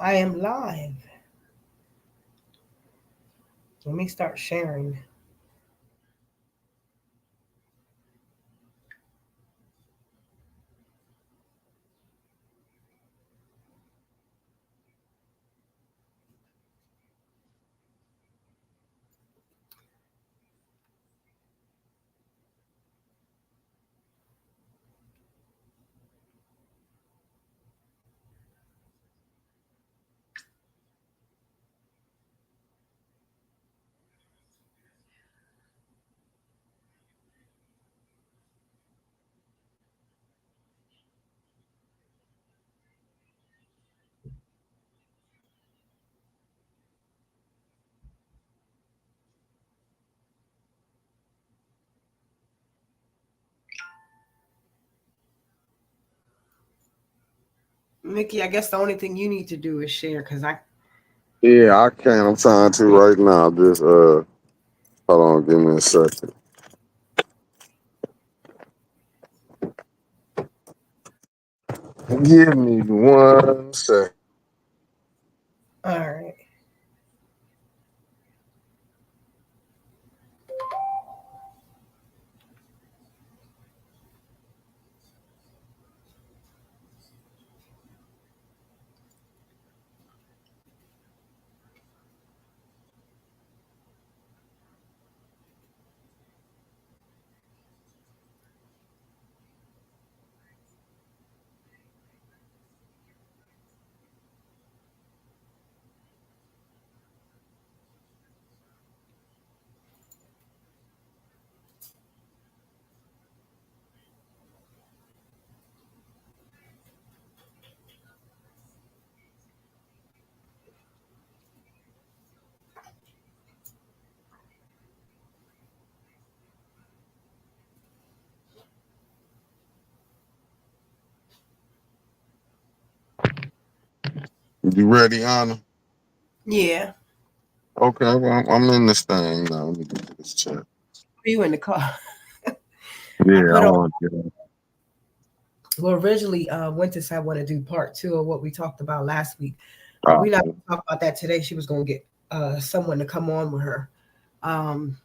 I am live. Let me start sharing. Mickey, I guess the only thing you need to do is share because I Yeah, I can. I'm trying to right now. Just hold on, give me a second. Give me one second. all right. You ready, Anna? Yeah. Okay, well, I'm in this thing now. Let me do this check. You in the car. I Yeah, I put on want to get on. well originally Winter said I want to do part two of what we talked about last week. But we're not Okay. gonna talk about that today. She was gonna get someone to come on with her. Um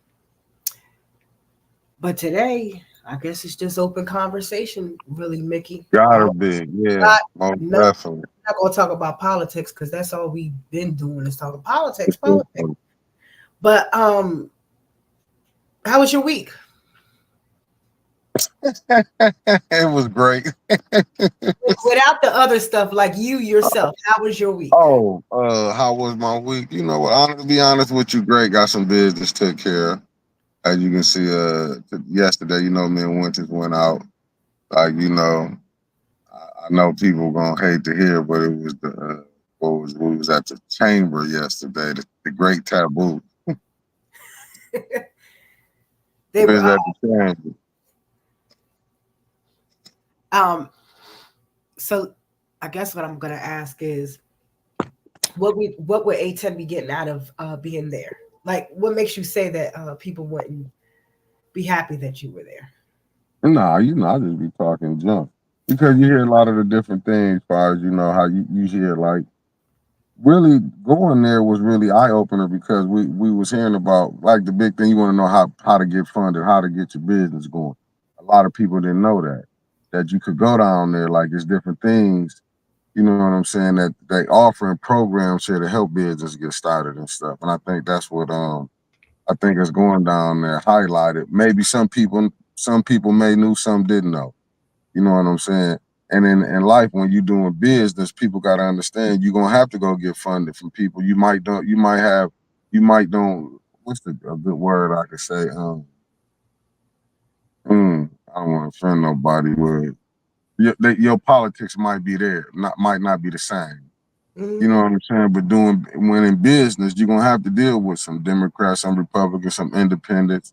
but today I guess it's just open conversation, really, Mickey. Gotta be. Yeah, Not most no definitely. not gonna talk about politics because that's all we've been doing is talking politics, politics. But how was your week? It was great. Without the other stuff, like you yourself, how was your week? Oh, how was my week? You know what? To be honest with you, great. Got some business took care of. As you can see, yesterday, me and Winters went out. Like, I know people gonna hate to hear, but it was we was at the chamber yesterday, the Great Taboo. They We were was at the chamber. um so I guess what I'm gonna ask is what would A10 be getting out of being there? Like what makes you say that people wouldn't be happy that you were there? Nah, I just be talking junk because you hear a lot of the different things, as far as how you hear like really going there was really eye opener because we was hearing about like the big thing you want to know how to get funded, how to get your business going. A lot of people didn't know that you could go down there like it's different things. You know what I'm saying? That they offering programs here to help business get started and stuff. And I think that's what I think is going down there highlighted. Maybe some people may knew, some didn't know. You know what I'm saying? And in life, when you're doing business, people got to understand you're gonna have to go get funded from people. You might don't. What's a good word I could say? I don't want to offend nobody. Where your politics might be there, might not be the same. You know Hmm. what I'm saying? But when in business, you're gonna have to deal with some Democrats, some Republicans, some independents.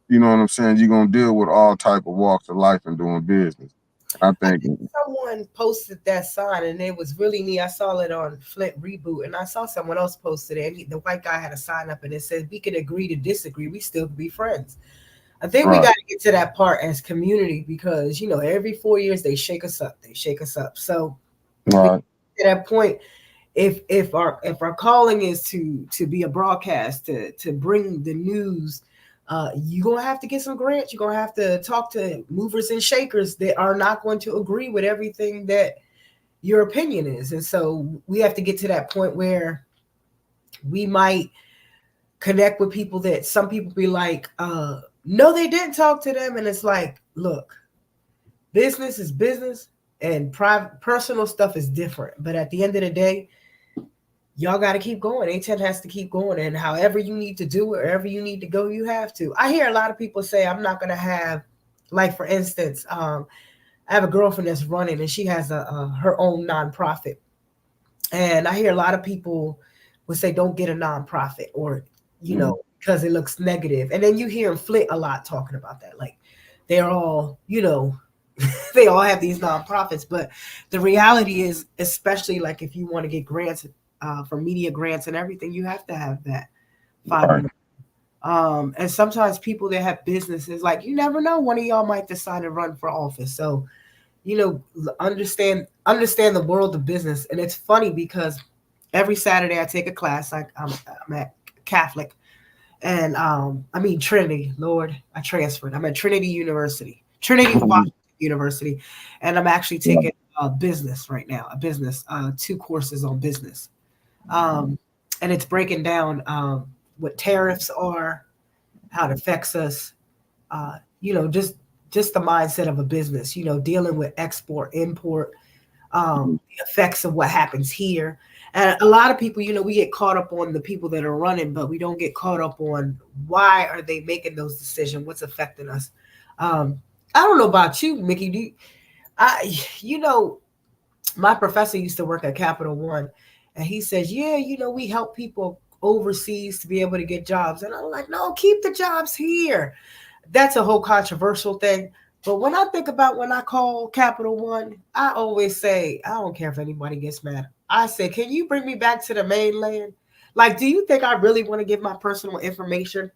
You know what I'm saying? You're gonna deal with all type of walks of life in doing business. I I think think someone posted that sign and it was really neat. I saw it on Flint Reboot and I saw someone else posted it and the white guy had a sign up and it said, "We can agree to disagree. We still can be friends." I think we right, got to get to that part as community because, every 4 years they shake us up. They shake us up. So we right. get to that point. if our calling is to be a broadcast, to bring the news, you're gonna have to get some grants. You're gonna have to talk to movers and shakers that are not going to agree with everything that your opinion is. And so we have to get to that point where we might connect with people that some people be like, no, they didn't talk to them. And it's like, look, business is business and private personal stuff is different. But at the end of the day, y'all got to keep going. A10 has to keep going. And however you need to do it, wherever you need to go, you have to. I hear a lot of people say, I'm not going to have, like, for instance, I have a girlfriend that's running and she has her own nonprofit. And I hear a lot of people would say, don't get a nonprofit, or, because it looks negative. And then you hear Flit a lot talking about that. Like, they're all, they all have these nonprofits. But the reality is, especially like if you want to get grants for media grants and everything, you have to have that 500. And sometimes people that have businesses, like, you never know, one of y'all might decide to run for office. So, understand the world of business. And it's funny because every Saturday I take a class. I'm at Catholic, and Trinity. Lord, I transferred. I'm at Trinity University, Washington University, and I'm actually taking business right now. A business, 2 courses on business, and it's breaking down what tariffs are, how it affects us. Just the mindset of a business. Dealing with export, import, the effects of what happens here. And a lot of people, we get caught up on the people that are running, but we don't get caught up on why are they making those decisions, what's affecting us. I don't know about you, Mickey. My professor used to work at Capital One, and he says, yeah, we help people overseas to be able to get jobs. And I'm like, no, keep the jobs here. That's a whole controversial thing. But when I think about when I call Capital One, I always say, I don't care if anybody gets mad. I say, can you bring me back to the mainland? Like, do you think I really want to give my personal information?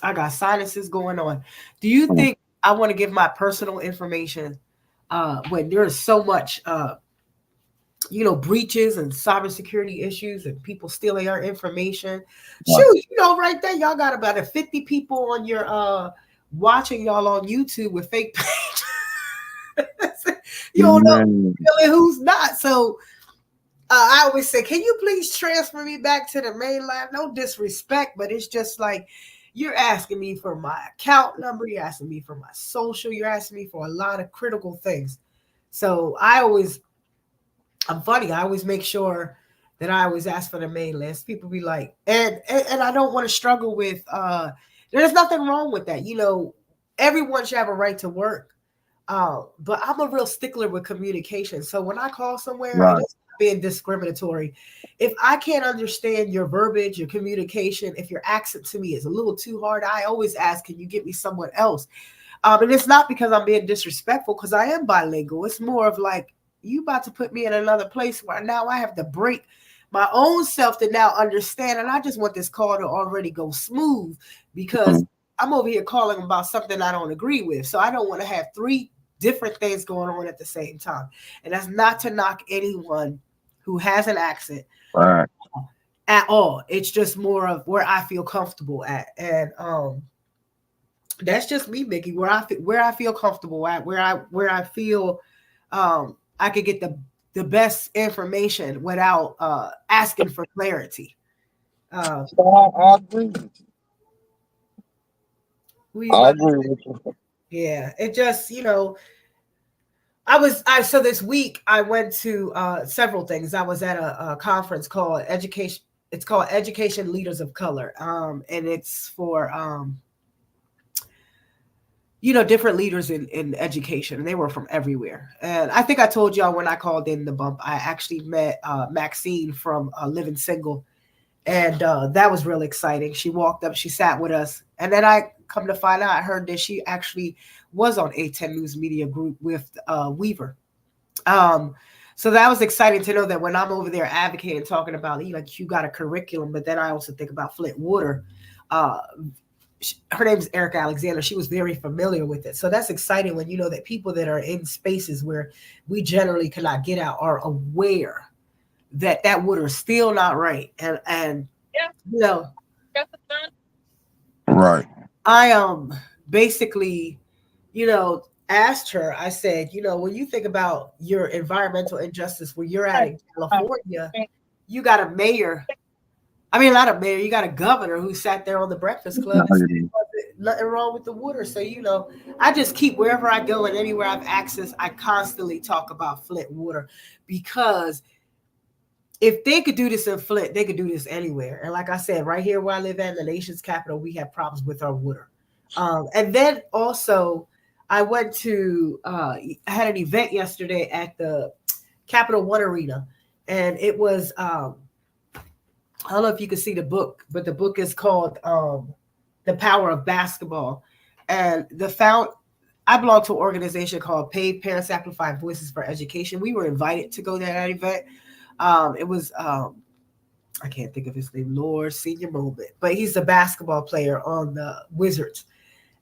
I got sinuses going on. Do you think I want to give my personal information when there is so much, breaches and cybersecurity issues and people stealing our information? Shoot, right there, y'all got about 50 people on your watching y'all on YouTube with fake pages. You don't know really who's not. So I always say, can you please transfer me back to the mainland? No disrespect, but it's just like, you're asking me for my account number, you're asking me for my social, you're asking me for a lot of critical things. So I'm funny, I always make sure that I always ask for the mainland. People be like, and I don't want to struggle with there's nothing wrong with that. Everyone should have a right to work. But I'm a real stickler with communication. So when I call somewhere, it's not being discriminatory. If I can't understand your verbiage, your communication, if your accent to me is a little too hard, I always ask, can you get me someone else? And it's not because I'm being disrespectful, because I am bilingual. It's more of like, you about to put me in another place where now I have to break my own self to now understand. And I just want this call to already go smooth, because I'm over here calling about something I don't agree with. So I don't want to have 3 different things going on at the same time. And that's not to knock anyone who has an accent at all. It's just more of where I feel comfortable at. And that's just me, Mickey, where I feel comfortable at, where I feel I could get the best information without asking for clarity. I agree with you. I agree with you. Yeah, it just, so this week I went to several things. I was at a conference called Education. It's called Education Leaders of Color. And it's for, different leaders in education. And they were from everywhere. And I think I told y'all when I called in the bump, I actually met Maxine from Living Single. And that was really exciting. She walked up, she sat with us. And then I come to find out, I heard that she actually was on A10 News Media Group with Weaver. So that was exciting to know that when I'm over there advocating, talking about, like, you got a curriculum, but then I also think about Flint Water. Her name is Erica Alexander. She was very familiar with it. So that's exciting when you know that people that are in spaces where we generally cannot get out are aware that water is still not right. And Yeah, you know, that's the fun. Right. I basically, asked her, I said, when you think about your environmental injustice where you're at in California, you got a mayor. I mean, not a mayor, you got a governor who sat there on the Breakfast Club and said nothing wrong with the water. So, I just keep wherever I go and anywhere I've access, I constantly talk about Flint water because if they could do this in Flint, they could do this anywhere. And like I said, right here where I live at, the nation's capital, we have problems with our water. And then also, I went to, I had an event yesterday at the Capital One Arena, and it was, I don't know if you can see the book, but the book is called The Power of Basketball. And I belong to an organization called Paid Parents Amplify Voices for Education. We were invited to go to that event. It was I can't think of his name, Lord Senior Moment, but he's a basketball player on the Wizards,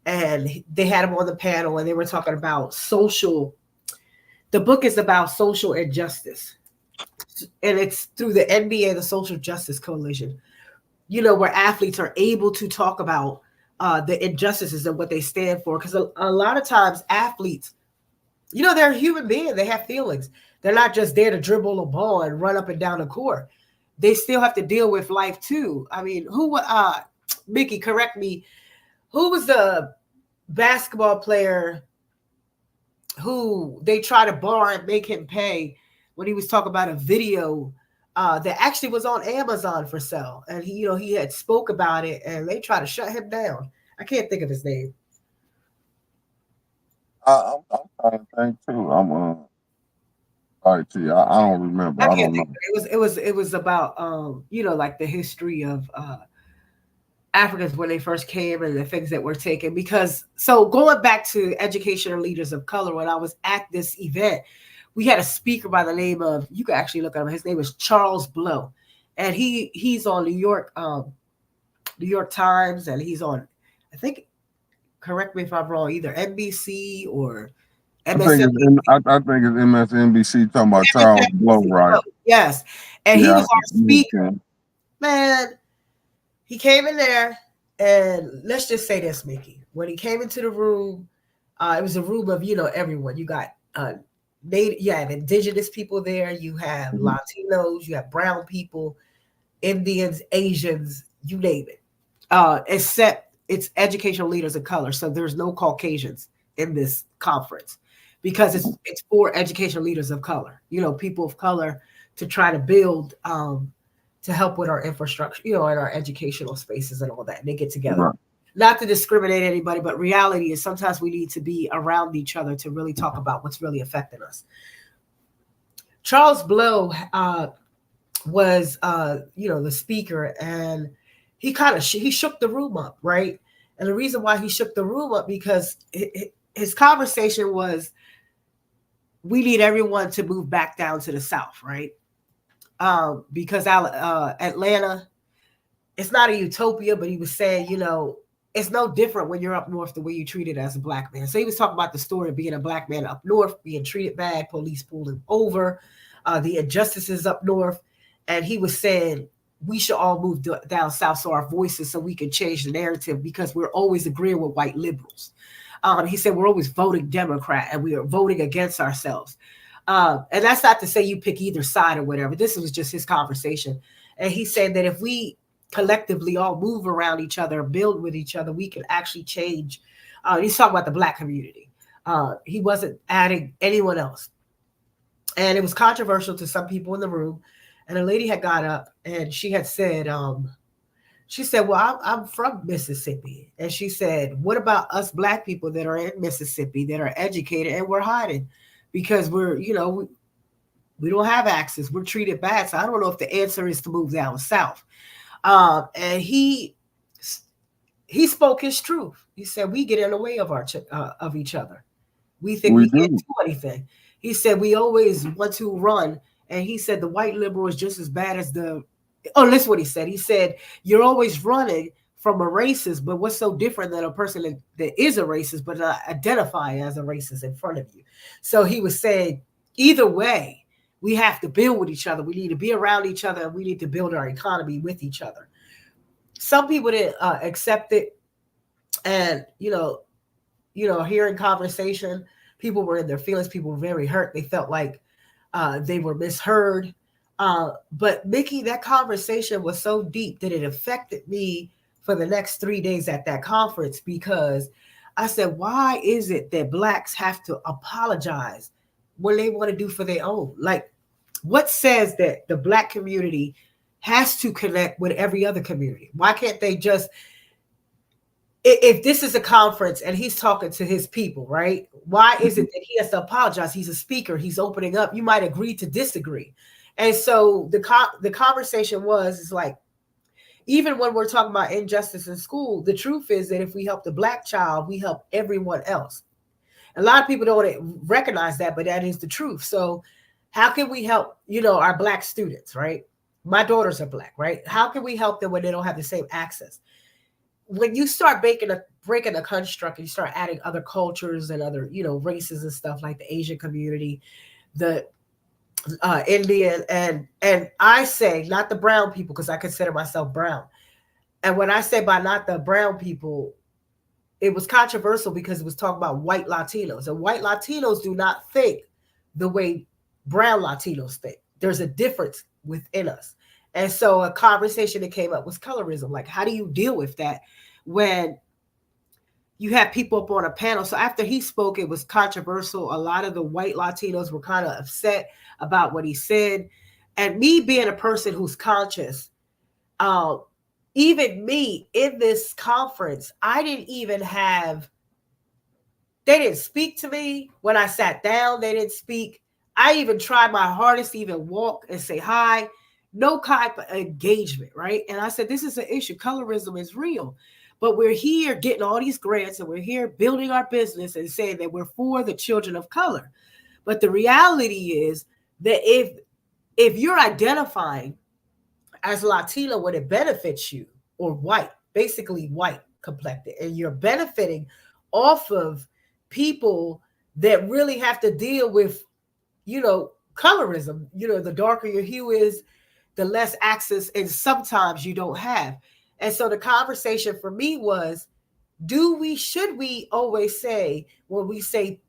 and they had him on the panel, and they were talking about social. The book is about social injustice, and it's through the NBA, the Social Justice Coalition. Where athletes are able to talk about the injustices and what they stand for, because a lot of times athletes, they're a human being. They have feelings. They're not just there to dribble a ball and run up and down the court. They still have to deal with life too. I mean, Mickey, correct me. Who was the basketball player who they try to bar and make him pay when he was talking about a video that actually was on Amazon for sale? And he had spoke about it, and they try to shut him down. I can't think of his name. I'm trying to think too. All right, T. I don't remember. I I can't don't think know. of it. It was about like the history of Africans when they first came and the things that were taken. Because so going back to educational leaders of color, when I was at this event, we had a speaker by the name of, you can actually look at him. His name is Charles Blow, and he's on New York Times, and he's on, I think, correct me if I'm wrong, either NBC or MSNBC. I think it's MSNBC talking about Charles Blow, right? Yes, and he Yeah. was our speaker. Man, he came in there, and let's just say this, Mickey. When he came into the room, it was a room of everyone. You got you have indigenous people there. You have Latinos. You have brown people, Indians, Asians, you name it. Except it's educational leaders of color. So there's no Caucasians in this conference because it's for educational leaders of color. People of color to try to build. To help with our infrastructure, in our educational spaces and all that. And they get together. Right. Not to discriminate anybody, but reality is sometimes we need to be around each other to really talk about what's really affecting us. Charles Blow was, the speaker, and he kind of he shook the room up, right? And the reason why he shook the room up because his conversation was, we need everyone to move back down to the South, right? Because Atlanta, it's not a utopia, but he was saying, it's no different when you're up north the way you treated as a black man. So he was talking about the story of being a black man up north, being treated bad, police pulled him over, the injustices up north. And he was saying we should all move down south so our voices, so we can change the narrative, because we're always agreeing with white liberals. He said we're always voting Democrat and we are voting against ourselves. And that's not to say you pick either side or whatever. This was just his conversation. And he said that if we collectively all move around each other, build with each other, we can actually change. He's talking about the black community. He wasn't adding anyone else. And it was controversial to some people in the room. And a lady had got up and she had said, well, I'm from Mississippi. And she said, what about us black people that are in Mississippi that are educated and we're hiding? Because we're, we don't have access. We're treated bad. So I don't know if the answer is to move down south. And he spoke his truth. He said, we get in the way of each other. We think we can't do anything. He said, we always want to run. And he said, the white liberal is just as bad as listen what he said. He said, you're always running from a racist, but what's so different than a person that is a racist, but not identify as a racist in front of you? So he was saying, either way, We have to build with each other. We need to be around each other. And we need to build our economy with each other. Some people didn't accept it, and hearing conversation, people were in their feelings. People were very hurt. They felt like they were misheard. But Mickey, that conversation was so deep that it affected me for the next 3 days at that conference, because I said, why is it that blacks have to apologize when they want to do for their own? Like, what says that the black community has to connect with every other community? Why can't they just, if this is a conference and he's talking to his people, right? Why is it that he has to apologize? He's a speaker. He's opening up. You might agree to disagree. And so the conversation is like, even when we're talking about injustice in school, the truth is that if we help the black child, we help everyone else. A lot of people don't recognize that, but that is the truth. So how can we help, our black students, right? My daughters are black, right? How can we help them when they don't have the same access? When you start breaking a construct and you start adding other cultures and other, races and stuff, like the Asian community, the Indian, and I say not the brown people, because I consider myself brown. And when I say by not the brown people, it was controversial because it was talking about white Latinos, and white Latinos do not think the way brown Latinos think. There's a difference within us. And so a conversation that came up was colorism. Like, how do you deal with that when you have people up on a panel? So after he spoke, it was controversial. A lot of the white Latinos were kind of upset about what he said. And me being a person who's conscious, even me in this conference, they didn't speak to me when I sat down. They didn't speak. I even tried my hardest to even walk and say hi. No type of engagement, right? And I said, this is an issue. Colorism is real. But we're here getting all these grants, and we're here building our business and saying that we're for the children of color. But the reality is that if you're identifying as Latino when it benefits you, or white, basically white complected, and you're benefiting off of people that really have to deal with, colorism, the darker your hue is, the less access, and sometimes you don't have. And so the conversation for me was, should we always say, when we say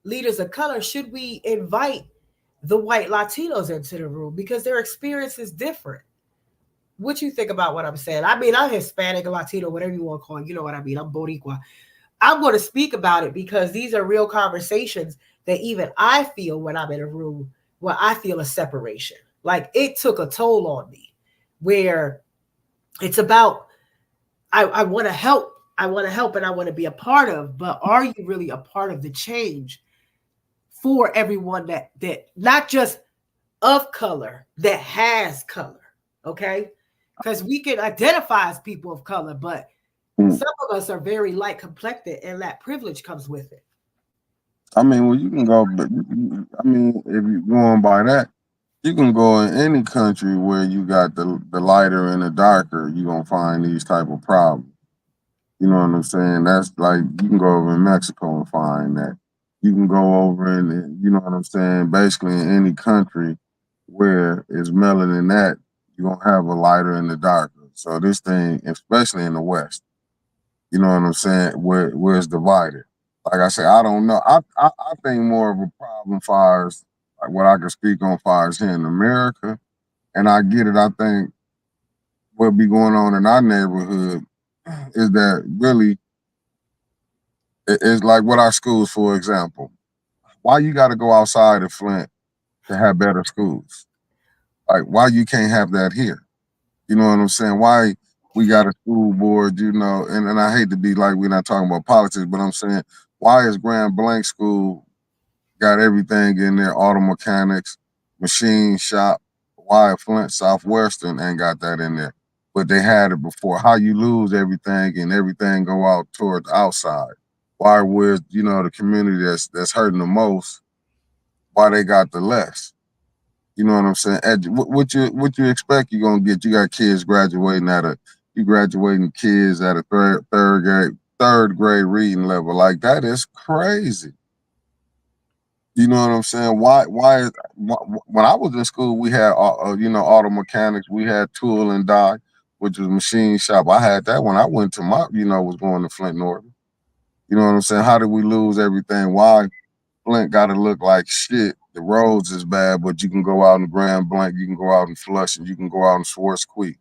leaders of color, should we invite the white Latinos into the room because their experience is different? What you think about what I'm saying? I mean, I'm Hispanic, Latino, whatever you want to call it. You know what I mean? I'm Boricua. I'm going to speak about it because these are real conversations that even I feel when I'm in a room where I feel a separation. Like, it took a toll on me, where it's about, I want to help. I want to help and I want to be a part of, but are you really a part of the change for everyone that not just of color, that has color? Okay. Because we can identify as people of color, but some of us are very light complected, and that privilege comes with it. I mean, well, you can go, but I mean, if you're going by that, you can go in any country where you got the lighter and the darker, you're gonna find these type of problems. You know what I'm saying? That's like, you can go over in Mexico and find that. You can go over in, you know what I'm saying, basically in any country where it's melanin that, you're gonna have a lighter and a darker. So this thing, especially in the West, you know what I'm saying, where it's divided. Like I said, I don't know. I think more of a problem fires, like what I can speak on fires here in America, and I get it. I think what be going on in our neighborhood is that really it's like what our schools, for example. Why you got to go outside of Flint to have better schools? Like, why you can't have that here? You know what I'm saying? Why we got a school board, and I hate to be like, we're not talking about politics, but I'm saying, why is Grand Blanc School got everything in there, auto mechanics, machine shop? Why Flint Southwestern ain't got that in there? But they had it before. How you lose everything and everything go out toward the outside? Why, where's, the community that's hurting the most, why they got the less? You know what I'm saying? What you expect you're gonna get? You got kids graduating kids at a third grade reading level. Like, that is crazy. You know what I'm saying? When I was in school, we had auto mechanics. We had tool and die, which was machine shop. I had that when I went to my was going to Flint Norton. You know what I'm saying? How did we lose everything? Why Flint got to look like shit? The roads is bad, but you can go out in Grand Blanc, you can go out in Flushing, you can go out in Swartz Creek,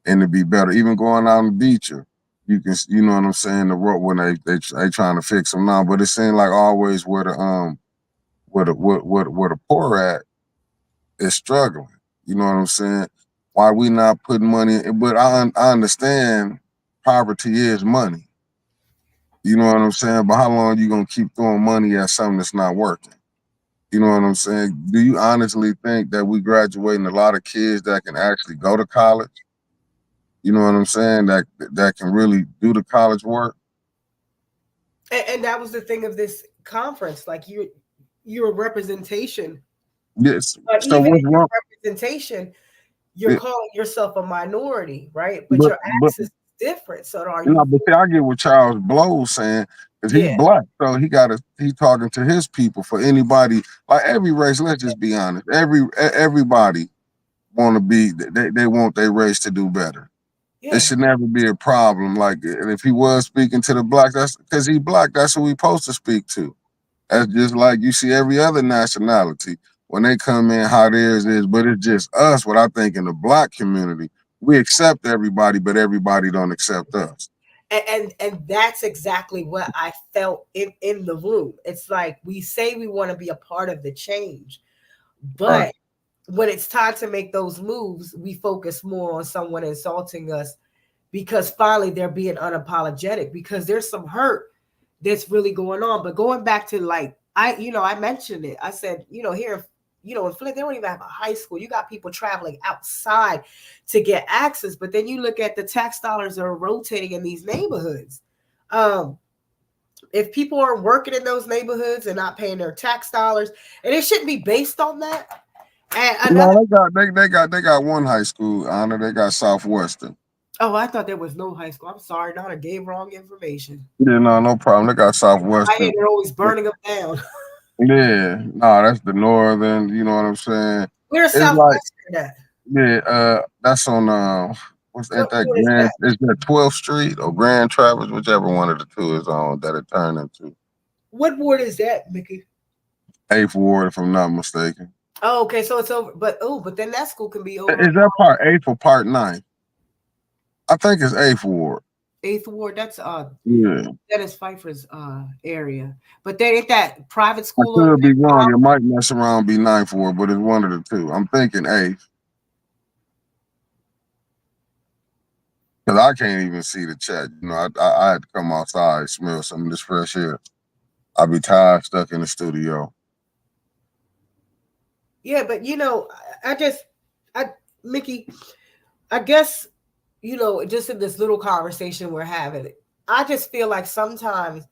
and it'd be better. Even going out in Beecher, you know what I'm saying? The road when they trying to fix them now, but it seemed like always where the poor at is struggling. You know what I'm saying? Why we not putting money? But I understand poverty is money. You know what I'm saying? But how long you gonna keep throwing money at something that's not working? You know what I'm saying? Do you honestly think that we graduating a lot of kids that can actually go to college? You know what I'm saying? That can really do the college work? And that was the thing of this conference. Like you're a representation, Yes. but So even in what's your wrong? representation, you're Yeah, calling yourself a minority, right? But But your but access is different. So are you know, you? but see, I get what Charles Blow's saying because he Yeah, black, so he talking to his people. For anybody, like every race, let's just be honest. Everybody want to be they want their race to do better. It yeah. should never be a problem. Like, and if he was speaking to the black, that's because he black. That's who he supposed to speak to. That's just like you see every other nationality when they come in, how theirs is. But it's just us. What I think in the black community, we accept everybody, but everybody don't accept us. And that's exactly what I felt in the room. It's like we say we want to be a part of the change, Right. but when it's time to make those moves, we focus more on someone insulting us because finally they're being unapologetic because there's some hurt that's really going on. But going back to like I mentioned it. I said, here, in Flint, they don't even have a high school. You got people traveling outside to get access, but then you look at the tax dollars that are rotating in these neighborhoods. Um, if people are working in those neighborhoods and not paying their tax dollars, and it shouldn't be based on that. And another, No, they got one high school, Honor. They got Southwestern. oh, I thought there was no high school. I'm sorry, Donna gave wrong information. Yeah, no problem. They got I hear Southwestern. they're always burning them down. Yeah, no, that's the northern. You know what I'm saying? Where's It's like, Southwestern at? yeah, that's on what's What ain't that ward is Grand? that? Is that 12th Street or Grand Traverse, whichever one of the two is on that it turned into What ward is that, Mickey? 8th Ward, if I'm not mistaken. Oh, okay, so it's over. But then that school can be over Is that part 8th or part 9th? I think it's 8th Ward. Eighth Ward. That's Yeah, Dennis Pfeiffer's area. But then ain't that private I school over could be there? wrong. It might mess around be 9th Ward, but it's one of the two. I'm thinking 8th because I can't even see the chat. I had to come outside, smell some of this fresh air. I be tired, stuck in the studio. Yeah, but I just I Mickey, I guess, just in this little conversation we're having, I just feel like sometimes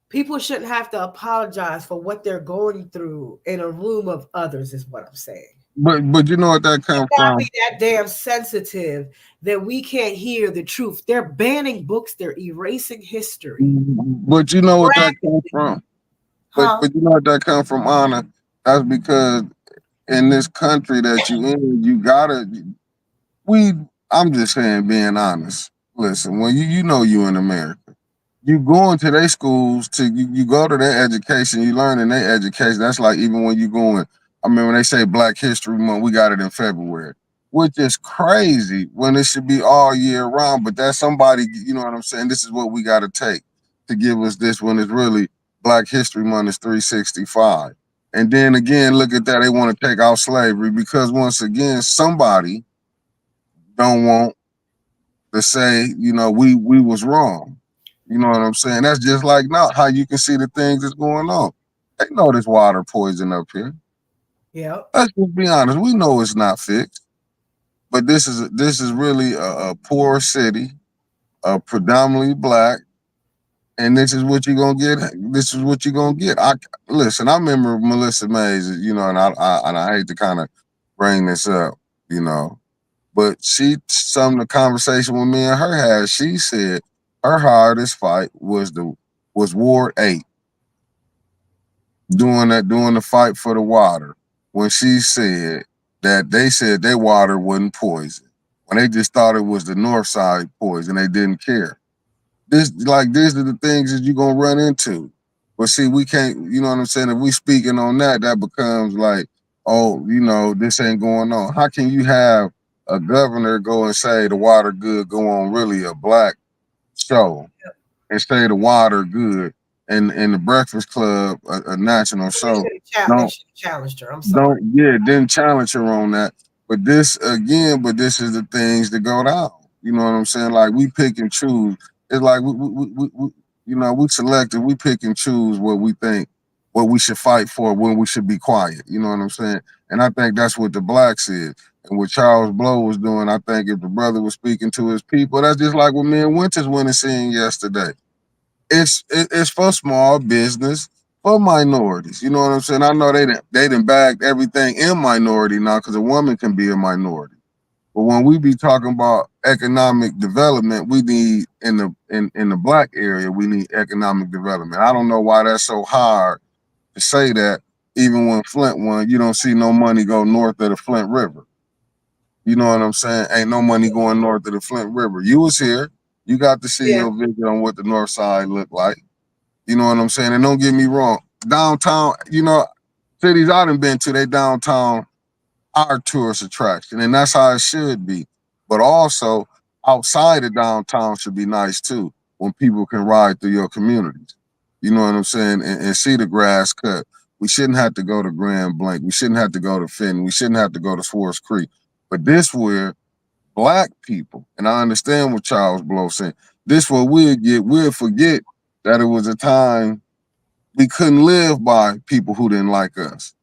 people shouldn't have to apologize for what they're going through in a room of others, is what I'm saying. But you know what that come Not from? be that damn sensitive that we can't hear the truth. They're banning books, they're erasing history. But you know what that come from? But Huh? but you know what that come from, Anna? That's because in this country that you in, you gotta we I'm just saying being honest. Listen, when you know you in America, you go into their schools you go to their education, you learn in their education. That's like even when you going, I mean when they say Black History Month, we got it in February, which is crazy when it should be all year round. But that's somebody, you know what I'm saying? This is what we gotta take to give us this when it's really Black History Month is 365. And then again, look at that, they want to take out slavery because once again, somebody don't want to say, we was wrong. You know what I'm saying? That's just like now how you can see the things that's going on. They know this water poison up here. Yeah. Let's just be honest. We know it's not fixed, but this is really a poor city, predominantly black, and this is what you're gonna get. This is what you're gonna get. I listen. I remember Melissa Mays. And I hate to kind of bring this up, you know, but some of the conversation with me and her had, she said her hardest fight was Ward 8. doing the fight for the water when she said that they said their water wasn't poison when they just thought it was the north side poison. They didn't care. These are the things that you're gonna run into. But see, we can't, you know what I'm saying? If we speaking on that, that becomes like, oh, this ain't going on. How can you have a governor go and say the water good, go on really a black show and say the water good and in the Breakfast Club, a national show? They Don't should have challenged her. I'm sorry. don't yeah, didn't challenge her on that. But this is the things that go down. You know what I'm saying? Like we pick and choose. It's like we selective. We pick and choose what we think, what we should fight for, when we should be quiet. You know what I'm saying? And I think that's what the blacks is. And what Charles Blow was doing, I think if the brother was speaking to his people, that's just like what me and Winters went and seen yesterday. It's for small business, for minorities. You know what I'm saying? I know they didn't bagged everything in minority now because a woman can be a minority. But when we be talking about economic development, we need in the black area, we need economic development. I don't know why that's so hard to say that. Even when Flint won, you don't see no money go north of the Flint River. You know what I'm saying? Ain't no money going north of the Flint River. You was here. You got to see Yeah. your vision on what the north side looked like. You know what I'm saying? And don't get me wrong, downtown, cities I done been to, they downtown are tourist attraction, and that's how it should be. But also, outside of downtown should be nice too, when people can ride through your communities. You know what I'm saying? And see the grass cut. We shouldn't have to go to Grand Blanc. We shouldn't have to go to Fenton. We shouldn't have to go to Swartz Creek. But this where black people, and I understand what Charles Blow saying, this what we'll forget that it was a time we couldn't live by people who didn't like us.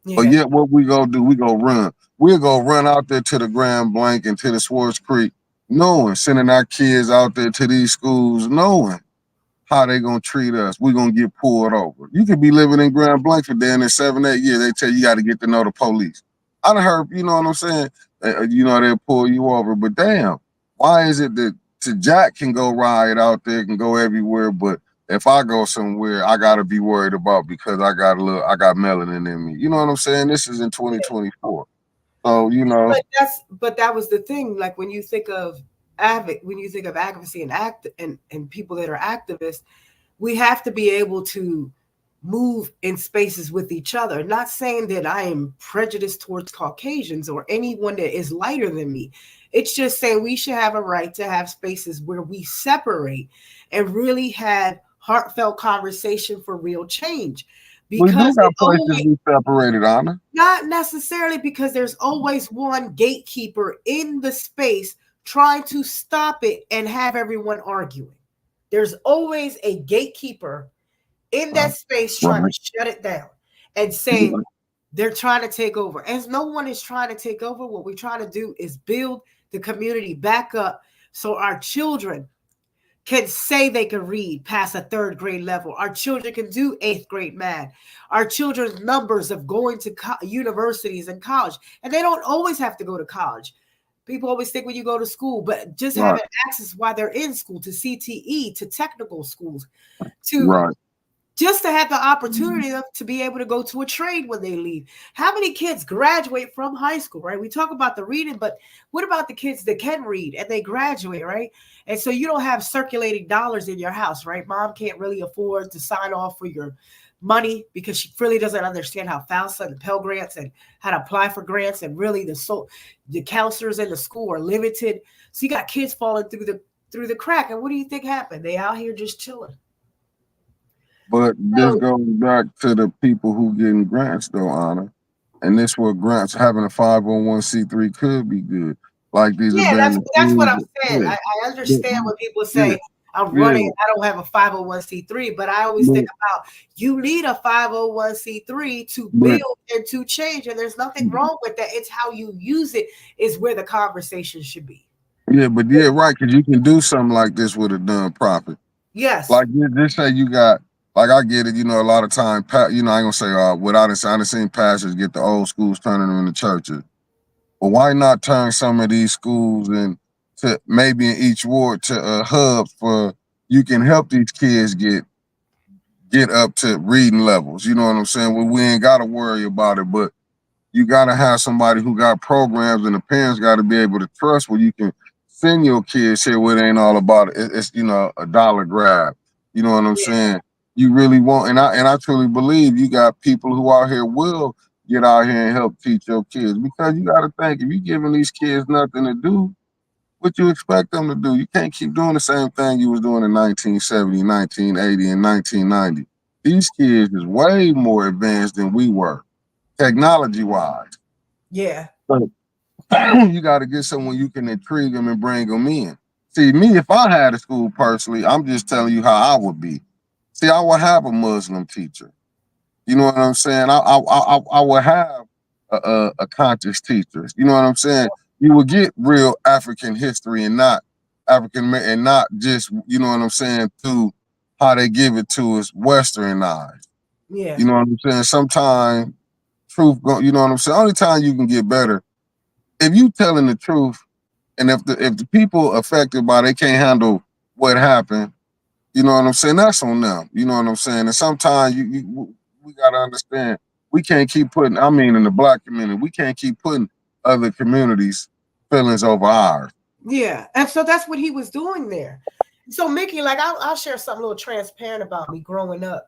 But Yeah. yet what we go do, we go run. We'll go run out there to the Grand Blanc and to the Swartz Creek, knowing, sending our kids out there to these schools, knowing how they gonna treat us. We're gonna get pulled over. You could be living in Grand Blanc for damn near 7, 8 years. They tell you got to get to know the police. I done heard, you know what I'm saying? They'll pull you over. But damn, why is it that Jack can go ride out there, can go everywhere, but if I go somewhere, I gotta be worried about because I got melanin in me. You know what I'm saying? This is in 2024. So, But that was the thing. Like when you think of when you think of advocacy and people that are activists, we have to be able to move in spaces with each other. Not saying that I am prejudiced towards Caucasians or anyone that is lighter than me. It's just saying we should have a right to have spaces where we separate and really have heartfelt conversation for real change. we do Because it got places always we separated, Anna. not necessarily, because there's always one gatekeeper in the space trying to stop it and have everyone arguing. There's always a gatekeeper in Uh, that space trying right. to shut it down and saying they're trying to take over. As no one is trying to take over, what we're trying to do is build the community back up so our children can say they can read past a third grade level. Our children can do eighth grade math. Our children's numbers of going to universities and college, and they don't always have to go to college. People always think when you go to school, but just Right. having access while they're in school to CTE, to technical schools, to Right. just to have the opportunity to be able to go to a trade when they leave. How many kids graduate from high school, right? We talk about the reading, but what about the kids that can read and they graduate, right? And so you don't have circulating dollars in your house, right? Mom can't really afford to sign off for your money because she really doesn't understand how FAFSA and Pell Grants and how to apply for grants, and really the counselors in the school are limited. So you got kids falling through the crack. And what do you think happened? They out here just chilling. But this So goes back to the people who getting grants though, Anna. And this where grants having a 501c3 could be good. Like these yeah, abandoned that's what schools. I'm saying. Yeah, I yeah, understand when people yeah, say I'm yeah. running, I don't have a 501c3, but I always think about you need a 501c3 to But, build and to change, and there's nothing wrong with that. It's how you use it is where the conversation should be. but yeah, right, because you can do something like this with a nonprofit. Yes. Like just say you got, like I get it, a lot of time, I ain't gonna say what I done seen pastors get the old schools turning them into churches. But why not turn some of these schools into maybe in each ward to hubs for you can help these kids get get up to reading levels. You know what I'm saying? Well, we ain't got to worry about it, but you got to have somebody who got programs, and the parents got to be able to trust where you can send your kids here where it ain't all about it. It's a dollar grab. You know what I'm Yeah. saying? You really want, and I truly believe you got people who out here will get out here and help teach your kids, because you got to think, if you giving these kids nothing to do, what you expect them to do? You can't keep doing the same thing you was doing in 1970, 1980, and 1990. These kids is way more advanced than we were, technology wise. Yeah. So you got to get someone you can intrigue them and bring them in. See, me, if I had a school personally, I'm just telling you how I would be. See, I would have a Muslim teacher. You know what I'm saying? I would have a conscious teacher. You know what I'm saying? You would get real African history and not and not just, you know what I'm saying, through how they give it to us westernized. Yeah. You know what I'm saying? Sometimes you know what I'm saying? Only time you can get better if you telling the truth, and if the people affected by they can't handle what happened, you know what I'm saying? That's on them. You know what I'm saying? And sometimes we gotta understand, we can't keep putting. I mean, in the black community, we can't keep putting other communities' feelings over ours. Yeah. And so that's what he was doing there. So Mickey, like I'll share something a little transparent about me growing up.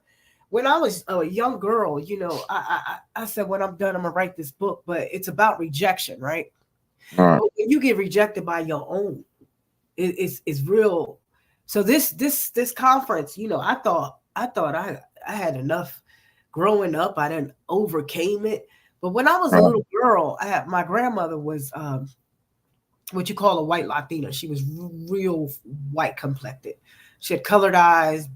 When I was a young girl, I said, when I'm done, I'm gonna write this book, but it's about rejection, right? Right. But when you get rejected by your own, it's real. So this conference, I had enough growing up. I didn't overcame it. But when I was a Right. little girl, my grandmother was what you call a white Latina. She was real white complected. She had colored eyes.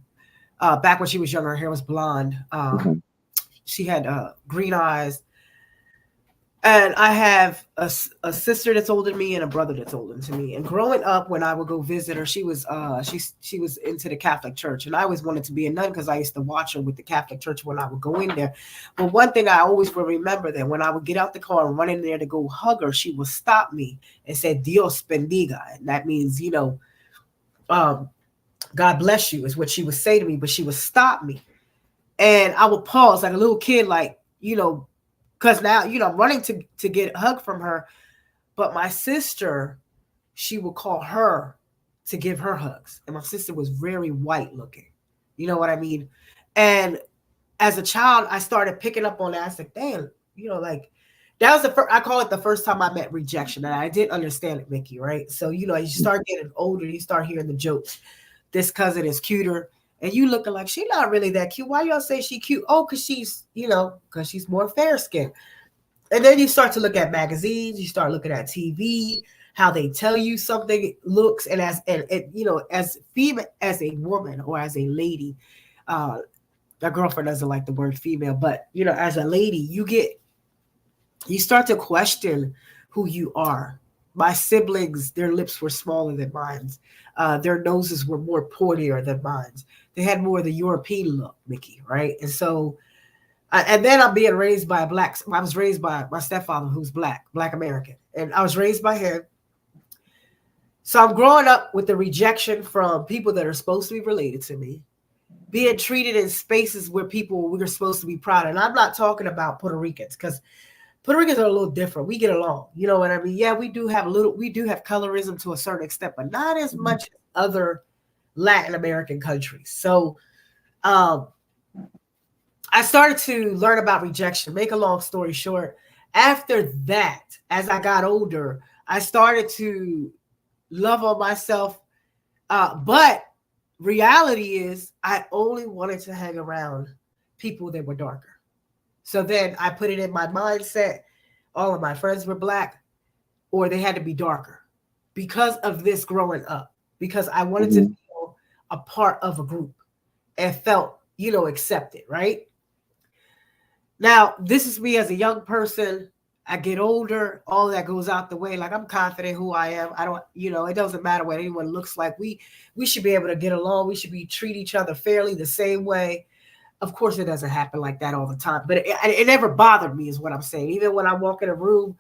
Back when she was younger, her hair was blonde. Mhm. She had green eyes. And I have a sister that's older than me and a brother that's older than me. And growing up, when I would go visit her, she was into the Catholic Church, and I always wanted to be a nun because I used to watch her with the Catholic Church when I would go in there. But one thing I always will remember, that when I would get out the car and run in there to go hug her, she would stop me and say "Dios bendiga," and that means um, God bless you, is what she would say to me. But she would stop me, and I would pause like a little kid, like because now I'm running to get a hug from her. But my sister, she would call her to give her hugs, and my sister was very white looking. You know what I mean? And as a child, I started picking up on that. I said, "Damn, like." That was the first. I call it the first time I met rejection, and I didn't understand it, Mickey. Right? So as you start getting older, you start hearing the jokes. This cousin is cuter, and you looking like she not really that cute. Why y'all say she cute? Oh, because she's more fair skinned. And then you start to look at magazines, you start looking at TV, how they tell you something looks, and as female, as a woman or as a lady, uh, my girlfriend doesn't like the word female, but as a lady, you start to question who you are. My siblings, their lips were smaller than mine. Their noses were more pointier than mine. They had more of the European look, Mickey, right? And so and then I'm being raised by I was raised by my stepfather, who's Black American, and I was raised by him. So I'm growing up with the rejection from people that are supposed to be related to me, being treated in spaces where people we're supposed to be proud. And I'm not talking about Puerto Ricans, because Puerto Ricans are a little different. We get along. You know what I mean? Yeah, we do have colorism to a certain extent, but not as much as other Latin American countries. So um, I started to learn about rejection. Make a long story short, after that, as I got older, I started to love on myself. But reality is, I only wanted to hang around people that were darker. So then I put it in my mindset, all of my friends were Black, or they had to be darker, because of this growing up, because I wanted to Mhm. feel a part of a group and felt, accepted, right? Now, this is me as a young person. I get older, all that goes out the way. Like, I'm confident who I am. I don't, it doesn't matter what anyone looks like. We should be able to get along. We should treat each other fairly the same way. Of course, it doesn't happen like that all the time, but it never bothered me, is what I'm saying. Even when I walk in a room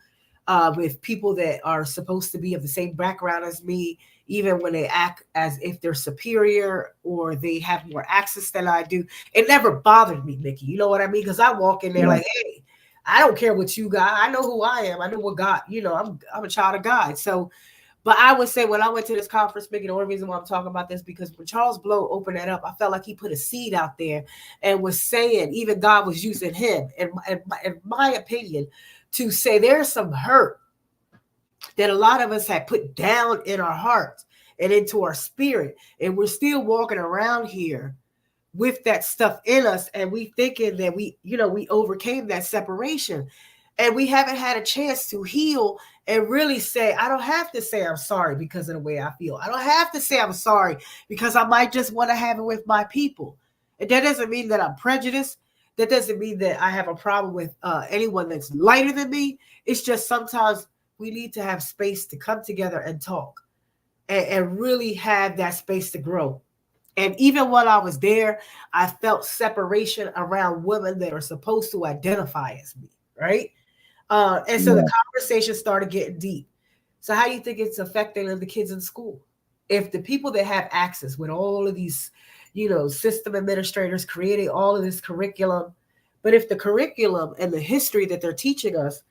with people that are supposed to be of the same background as me, even when they act as if they're superior or they have more access than I do. It never bothered me, Nikki. You know what I mean? Because I walk in there Yeah. like, hey, I don't care what you got. I know who I am. I know what God, I'm a child of God. So, but I would say when I went to this conference, Mickey, the only reason why I'm talking about this because when Charles Blow opened that up, I felt like he put a seed out there and was saying even God was using him, in my opinion, to say there's some hurt that a lot of us had put down in our hearts and into our spirit, and we're still walking around here with that stuff in us, and we thinking that we overcame that separation, and we haven't had a chance to heal and really say, I don't have to say I'm sorry because of the way I feel. I don't have to say I'm sorry because I might just want to have it with my people. And that doesn't mean that I'm prejudiced. That doesn't mean that I have a problem with anyone that's lighter than me. It's just sometimes we need to have space to come together and talk and really have that space to grow. And even while I was there, I felt separation around women that are supposed to identify as me, right? And so the Yeah. conversation started getting deep. So how do you think it's affecting the kids in school? If the people that have access with all of these, system administrators creating all of this curriculum, but if the curriculum and the history that they're teaching us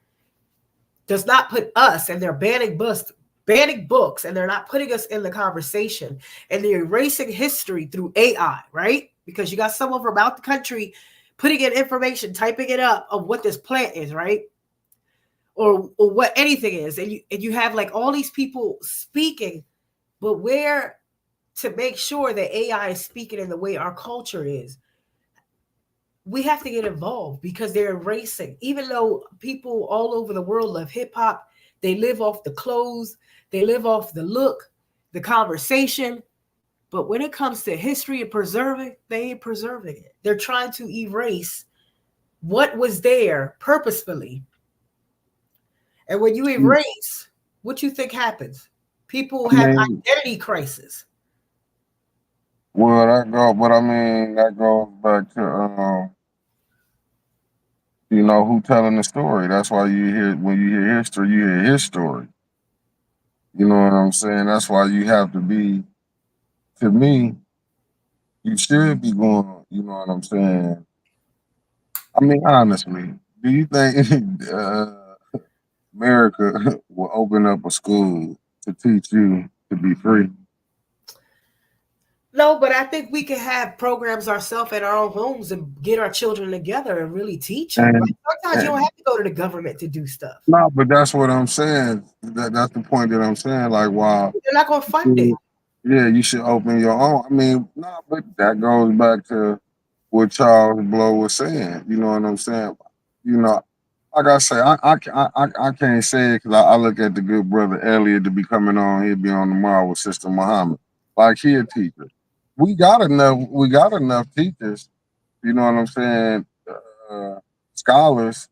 does not put us, and they're banning books and they're not putting us in the conversation, and they're erasing history through AI, right? Because you got someone from out the country putting in information, typing it up of what this plant is, right? Or what anything is. And you have like all these people speaking, but where to make sure that AI is speaking in the way our culture is, we have to get involved because they're erasing. Even though people all over the world love hip hop, they live off the clothes, they live off the look, the conversation. But when it comes to history and preserving, they ain't preserving it. They're trying to erase what was there purposefully. And when you erase, what you think happens? People I have mean, identity crisis. well, but I mean, that goes back to, who telling the story. That's why when you hear history, you hear his story. You know what I'm saying? That's why you have to be, to me, you should be going, you know what I'm saying? I mean, honestly, do you think America will open up a school to teach you to be free? No, but I think we can have programs ourselves at our own homes and get our children together and really teach them. And, Like sometimes you don't and have to go to the government to do stuff. no, but that's what I'm saying. That's the point that I'm saying. Like, wow, They're not going to fund it. yeah, you should open your own. I mean, no, but that goes back to what Charles Blow was saying. You know what I'm saying? You know, like I say, I can't say it because I look at the good brother Elliot to be coming on. He'll be on tomorrow with Sister Muhammad. Like he a teacher. We got enough teachers. You know what I'm saying? Uh, Scholars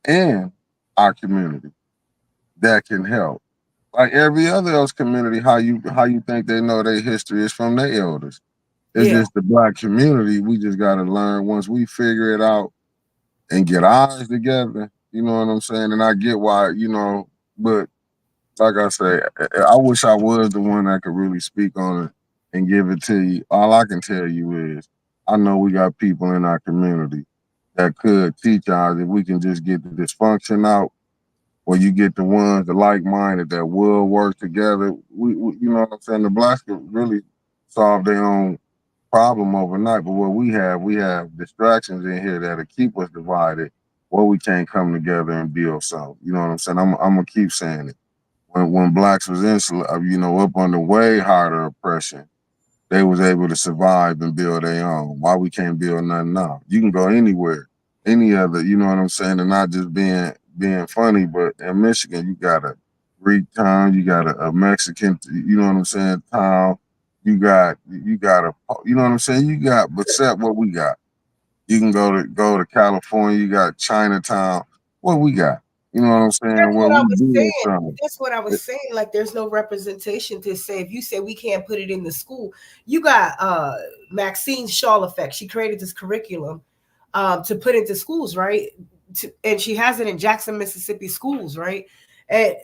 in our community that can help. Like every other else community, how you think they know their history is from their elders. It's Yeah. just the black community. We just gotta learn once we figure it out and get ours together. You know what I'm saying? And I get why, but like I say, I wish I was the one that could really speak on it and give it to you. All I can tell you is I know we got people in our community that could teach us if we can just get the dysfunction out, or you get the ones, the like minded that will work together. You know what I'm saying? The blacks could really solve their own problem overnight. But what we have distractions in here that'll keep us divided, or we can't come together and build something. You know what I'm saying? I'm gonna keep saying it. When blacks was up under way harder oppression, they was able to survive and build their own. Why we can't build nothing now? You can go anywhere, any other, you know what I'm saying, and not just being funny, but in Michigan, you got a Greek town, you got a Mexican, you know what I'm saying, town, you got you know what I'm saying, you got, but except what we got. You can go to California, you got Chinatown. What we got? You know what I'm That's saying? Well, what I we was build saying. something. That's what I was saying. Like, there's no representation to say. If you say we can't put it in the school, you got Maxine Shaw effect. She created this curriculum to put into schools, right? And she has it in Jackson, Mississippi schools, right?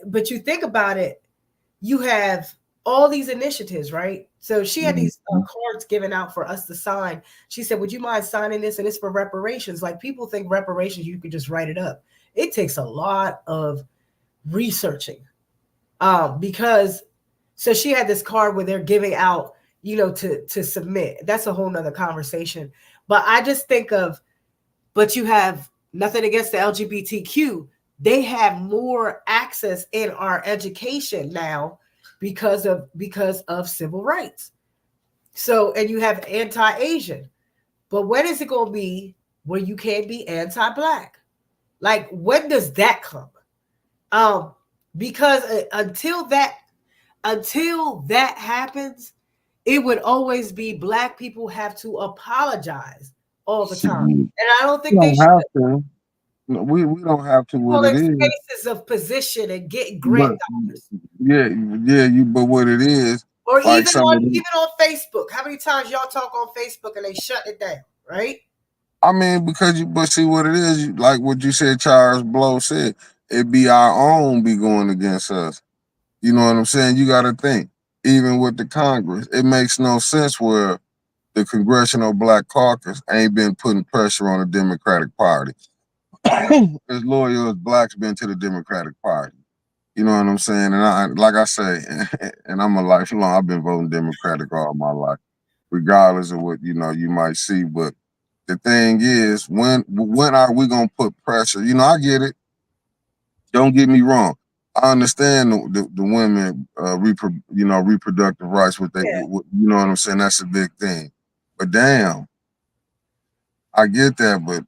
But you think about it, you have all these initiatives, right? So she had these Mhm. cards given out for us to sign. She said, "Would you mind signing this?" And it's for reparations. Like people think reparations, you could just write it up. It takes a lot of researching, because so she had this card where they're giving out, to submit. That's a whole nother conversation. But I just think of, but you have nothing against the LGBTQ. They have more access in our education now because of civil rights. So, and you have anti-Asian. But when is it going to be where you can't be anti-black? Like, when does that come? Um, because until that happens, it would always be black people have to apologize all the Shit, time, we and I don't think they don't should. have to. No, we don't have to. What Well, it in is, spaces of position and getting grant but dollars, yeah, yeah. You, but what it is, or like even some on of the, even on Facebook. How many times y'all talk on Facebook and they shut it down, right? I mean, because you, but see what it is, like what you said, Charles Blow said, it be our own be going against us. You know what I'm saying? You got to think, even with the Congress, it makes no sense where the Congressional Black Caucus ain't been putting pressure on the Democratic Party. As loyal as blacks been to the Democratic Party. You know what I'm saying? And I, like I say, and I'm a lifelong, I've been voting Democratic all my life, regardless of what, you might see. But the thing is, when are we gonna put pressure? I get it. Don't get me wrong. I understand the women reproductive rights. What they, Yeah. you know what I'm saying? That's a big thing. But damn, I get that. But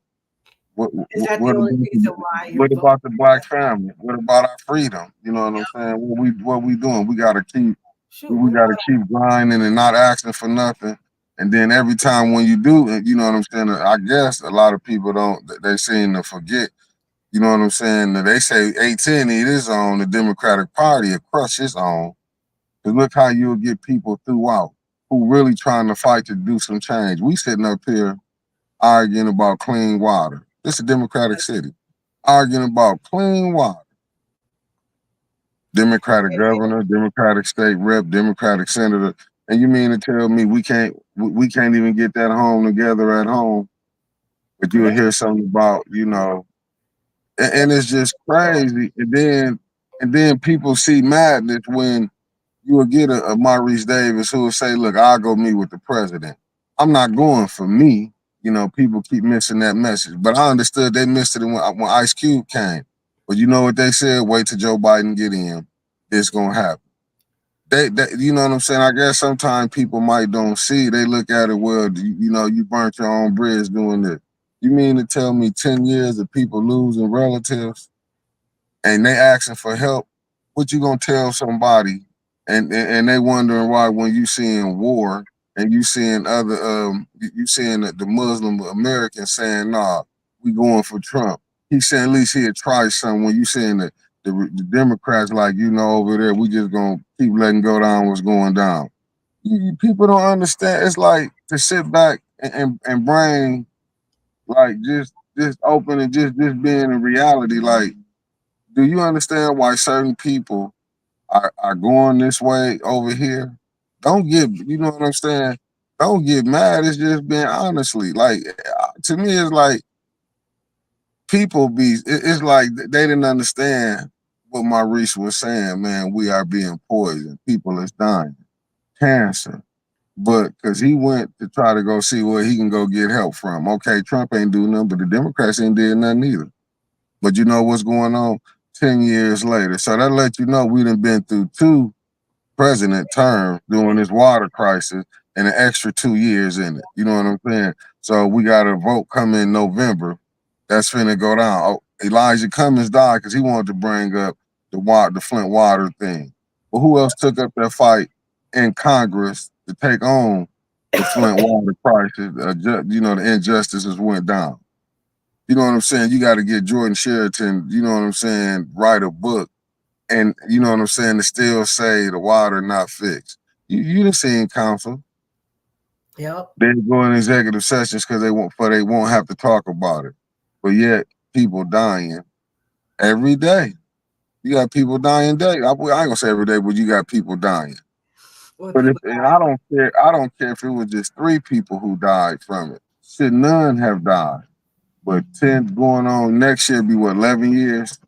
Is that the only reason why you're what voting about the for black that? family? What about our freedom? You know what I'm saying? What we doing? We gotta keep Shoot, we we gotta keep grinding and not asking for nothing. And then every time when you do, you know what I'm saying? I guess a lot of people don't. They seem to forget. You know what I'm saying? That they say 18 eat his own, the Democratic Party will crush his own. Cause look how you'll get people throughout who really trying to fight to do some change. We sitting up here arguing about clean water. This is a democratic city. Arguing about clean water. Democratic governor, Democratic state rep, Democratic senator. And you mean to tell me we can't even get that home together at home? But and you'll that's hear something about, and it's just crazy. And then people see madness when you will get a Maurice Davis who will say, "Look, I'll go meet with the president. I'm not going for me." People keep missing that message, but I understood they missed it when Ice Cube came. But you know what they said? Wait till Joe Biden get in. It's gonna happen. You know what I'm saying? I guess sometimes people might don't see. They look at it, well, you burnt your own bridge doing this. You mean to tell me 10 years of people losing relatives and they asking for help? What you gonna tell somebody? And they wondering why when you seeing war and you seeing you seeing the Muslim Americans saying, nah, we going for Trump. He's saying at least he'd try something. When you seeing the Democrats like, over there, we just gonna keep letting go down what's going down. People don't understand. It's like to sit back and brain like just open and just being in reality. Like, do you understand why certain people are going this way over here? Don't get, you know what I'm saying? Don't get mad. It's just being honestly. Like, to me, it's like people be, it's like they didn't understand what Maurice was saying, man. We are being poisoned. People is dying. Cancer. But because he went to try to go see where he can go get help from. Okay, Trump ain't do nothing, but the Democrats ain't did nothing either. But you know what's going on 10 years later. So that let you know we done been through two president terms during this water crisis and an extra 2 years in it. You know what I'm saying? So we got a vote come in November that's finna go down. Oh, Elijah Cummings died because he wanted to bring up the Flint water thing. But who else took up that fight in Congress to take on the Flint water crisis? The injustices went down. You know what I'm saying? You got to get Jordan Sheraton, you know what I'm saying, write a book and you know what I'm saying, to still say the water not fixed. You done seen council. Yep. They go in executive sessions because they won't have to talk about it. But yet people dying every day. You got people dying daily. I ain't gonna say every day, but you got people dying. Or But if people and I don't care if it was just 3 people who died from it. Should none have died. But 10 going on next year be what, 11 years?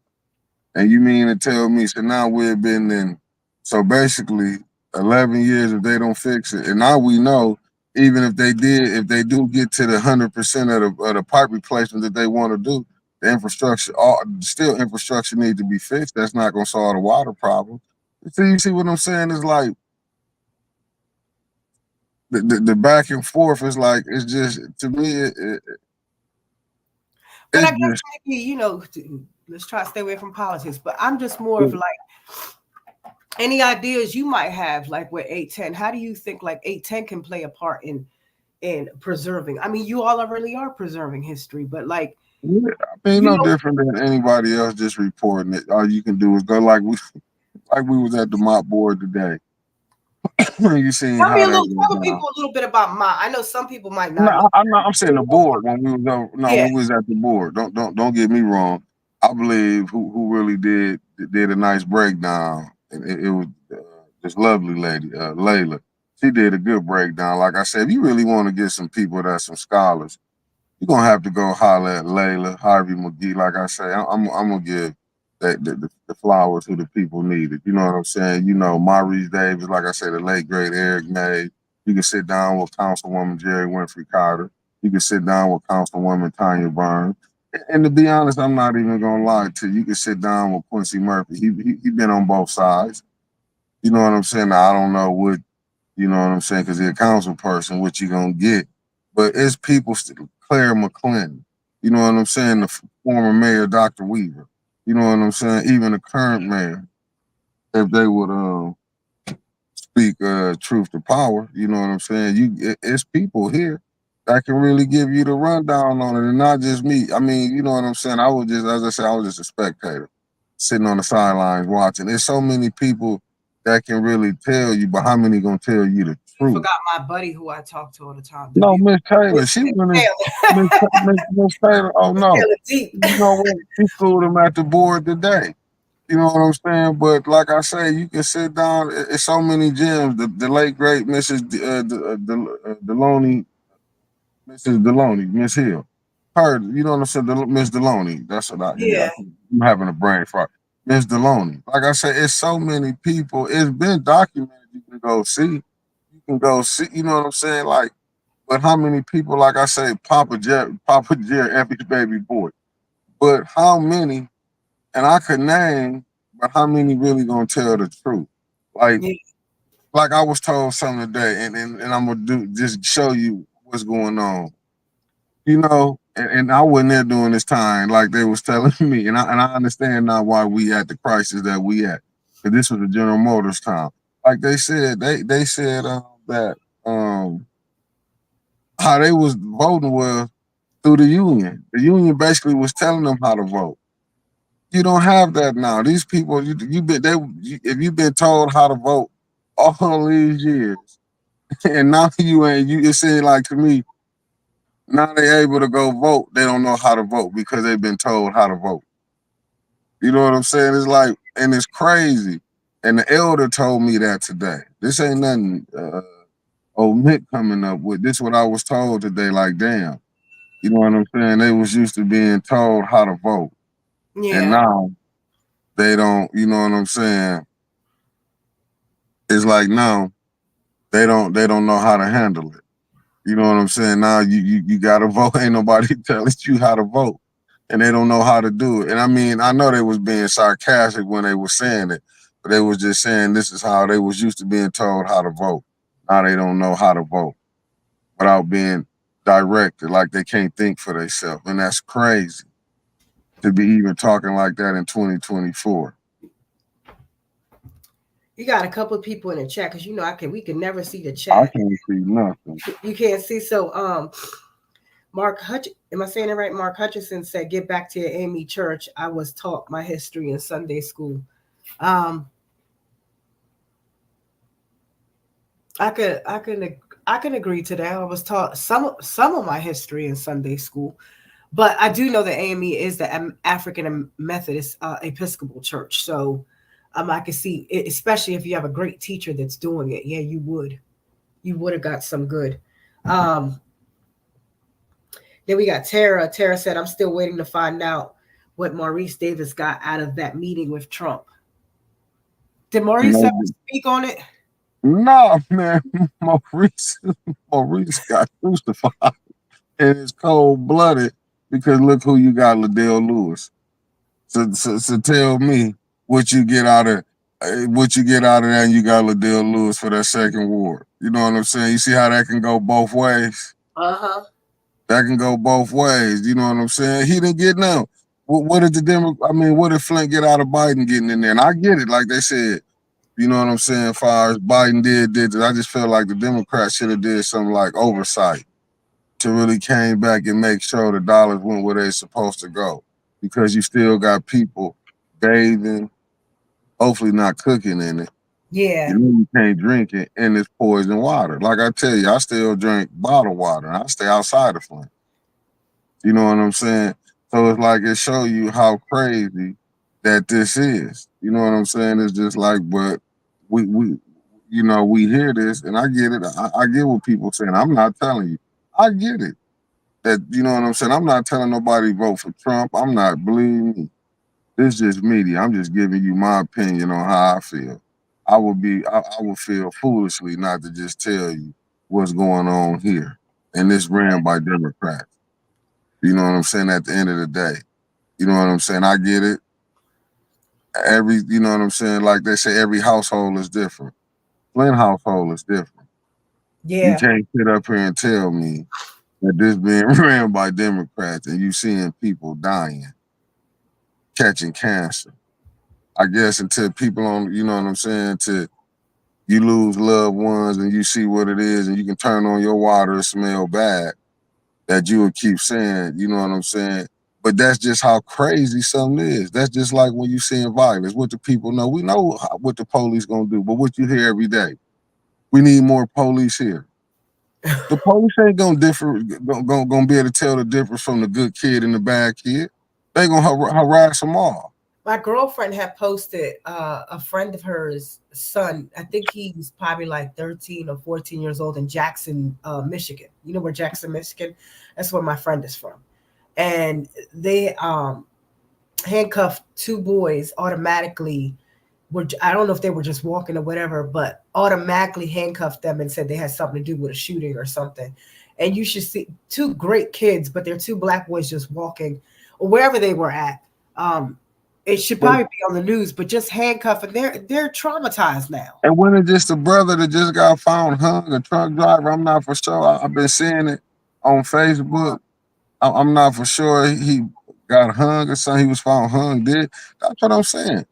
And you mean to tell me so now we've been in so basically 11 years if they don't fix it. And now we know even if they do get to the 100% of the pipe replacement that they want to do, the infrastructure still infrastructure needs to be fixed. That's not gonna solve the water problem. So you see what I'm saying? Is like the back and forth is like it's just to me But I it's guess just maybe, let's try to stay away from politics. But I'm just more of like any ideas you might have, like with 810. How do you think like 810 can play a part in preserving? I mean, you all really are preserving history, but like, yeah, I mean you no know, different than anybody else just reporting it. All you can do is go like we was at the mop board today. You seen how that went tell down. people a little bit about my. I know some people might No, not know. I'm saying the board when we was over, no Yeah, when we was at the board. Don't get me wrong. I believe who really did a nice breakdown. It was this lovely lady, Layla. She did a good breakdown. Like I said, if you really want to get some people that's some scholars, you're gonna have to go holler at Layla, Harvey McGee. Like I say, I'm gonna give the flowers to the people needed. You know what I'm saying? You know, Maurice Davis, like I said, the late great Eric May. You can sit down with Councilwoman Jerry Winfrey Carter. You can sit down with Councilwoman Tanya Burns. And to be honest, I'm not even gonna lie to you. You can sit down with Quincy Murphy. He been on both sides. You know what I'm saying? Now, I don't know what you know what I'm saying? Because he's a council person, what you gonna get? But it's people still. Claire McClendon, you know what I'm saying? The former mayor, Dr. Weaver, you know what I'm saying? Even the current mayor, if they would speak truth to power, you know what I'm saying? It's people here that can really give you the rundown on it, and not just me. I mean, you know what I'm saying? I was just, as I said, I was just a spectator, sitting on the sidelines watching. There's so many people that can really tell you, but how many gonna tell you the you truth? forgot my buddy who I talk to all the time. The No, beautiful Miss Taylor, Miss she Miss went in. Taylor. Miss Taylor, oh Miss no, Taylor deep. you know what? We schooled him at the board today. You know what I'm saying? But like I say, you can sit down. It's so many gems. The late great Deloney, Mrs. Deloney, Miss Hill. Her, you know what I'm saying? Miss Deloney. That's what Yeah, I'm having a brain fart. Miss Deloney. Like I said, it's so many people. It's been documented. You can go see. You can go see. You know what I'm saying? Like, but how many people? Like I say, Papa Jerry, Epic baby boy. But how many? And I could name, but how many really gonna tell the truth? Like, yeah, like I was told something today, and I'm gonna do just show you what's going on. You know, and I wasn't there during this time, like they was telling me, and I understand now why we at the crisis that we at. Because this was the General Motors time. Like they said, they said that how they was voting was through the union. The union basically was telling them how to vote. You don't have that now. These people, if you've been told how to vote all these years, and now you ain't. It seems like to me now they able to go vote. They don't know how to vote because they've been told how to vote. You know what I'm saying? It's like, and it's crazy. And the elder told me that today. This ain't nothing. Old Mick coming up with this. What I was told today. Like, damn. You know what I'm saying? They was used to being told how to vote, and yeah, now they don't. You know what I'm saying? It's like now they don't know how to handle it. You know what I'm saying? Now you gotta vote. Ain't nobody telling you how to vote. And they don't know how to do it. And I mean, I know they was being sarcastic when they were saying it, but they was just saying this is how they was used to being told how to vote. Now they don't know how to vote without being directed, like they can't think for themselves. And that's crazy to be even talking like that in 2024. you got a couple of people in the chat because we can never see the I chat. can't see nothing. You can't see. So Mark Hutch, am I saying it right? Mark Hutchinson said, "Get back to your AME church. I was taught my history in Sunday school." Um, I can agree to that. I was taught some of my history in Sunday school, but I do know that AME is the African Methodist Episcopal Church. So I can see it, especially if you have a great teacher that's doing it. Yeah, you would have got some good. Um, then we got Tara. Tara said, "I'm still waiting to find out what Maurice Davis got out of that meeting with Trump." Did Maurice ever No, speak on it? no, man, Maurice, Maurice got crucified and it's cold blooded because look who you got, Liddell Lewis. So tell me what you get out of what you get out of that, and you got Liddell Lewis for that second ward. You know what I'm saying? You see how that can go both ways. Uh huh. That can go both ways. You know what I'm saying? He didn't get none. What did the I mean, what did Flint get out of Biden getting in there? And I get it, like they said. You know what I'm saying? As far as Biden did this, I just feel like the Democrats should have did something like oversight to really came back and make sure the dollars went where they're supposed to go. Because you still got people bathing, hopefully not cooking in it. Yeah. You know you can't drink it, and it's poison water. Like I tell you, I still drink bottled water. And I stay outside of Flint. You know what I'm saying? So it's like it show you how crazy that this is. You know what I'm saying? It's just like, but we you know, we hear this, and I get it. I get what people saying. I'm not telling you. I get it. That you know what I'm saying. I'm not telling nobody vote for Trump. I'm not believing me. This is just media. I'm just giving you my opinion on how I feel. I would feel foolishly not to just tell you what's going on here. And this ran by Democrats. You know what I'm saying? At the end of the day. You know what I'm saying? I get it. You know what I'm saying? Like they say, every household is different. Flint household is different. You Yeah. can't sit up here and tell me that this being ran by Democrats and you seeing people dying, catching cancer. I guess until people on, you know what I'm saying, to you lose loved ones and you see what it is and you can turn on your water and smell bad, that you would keep saying, you know what I'm saying? But that's just how crazy something is. That's just like when you seeing violence. What the people know, we know what the police gonna do, but what you hear every day, we need more police here. The police ain't gonna gonna be able to tell the difference from the good kid and the bad kid. They gonna harass them all. My girlfriend had posted a friend of hers son. I think he's probably like 13 or 14 years old in Jackson, Michigan. You know where Jackson, Michigan? That's where my friend is from. And they handcuffed two boys automatically. I don't know if they were just walking or whatever, but automatically handcuffed them and said they had something to do with a shooting or something. And you should see two great kids, but they're two black boys just walking or wherever they were at. Um, it should But probably be on the news, but just handcuffing, they're traumatized now. and when it's just a brother that just got found hung, a truck driver, I'm not for sure. I've been seeing it on Facebook. I'm not for sure he got hung or something. He was found hung dead. That's what I'm saying.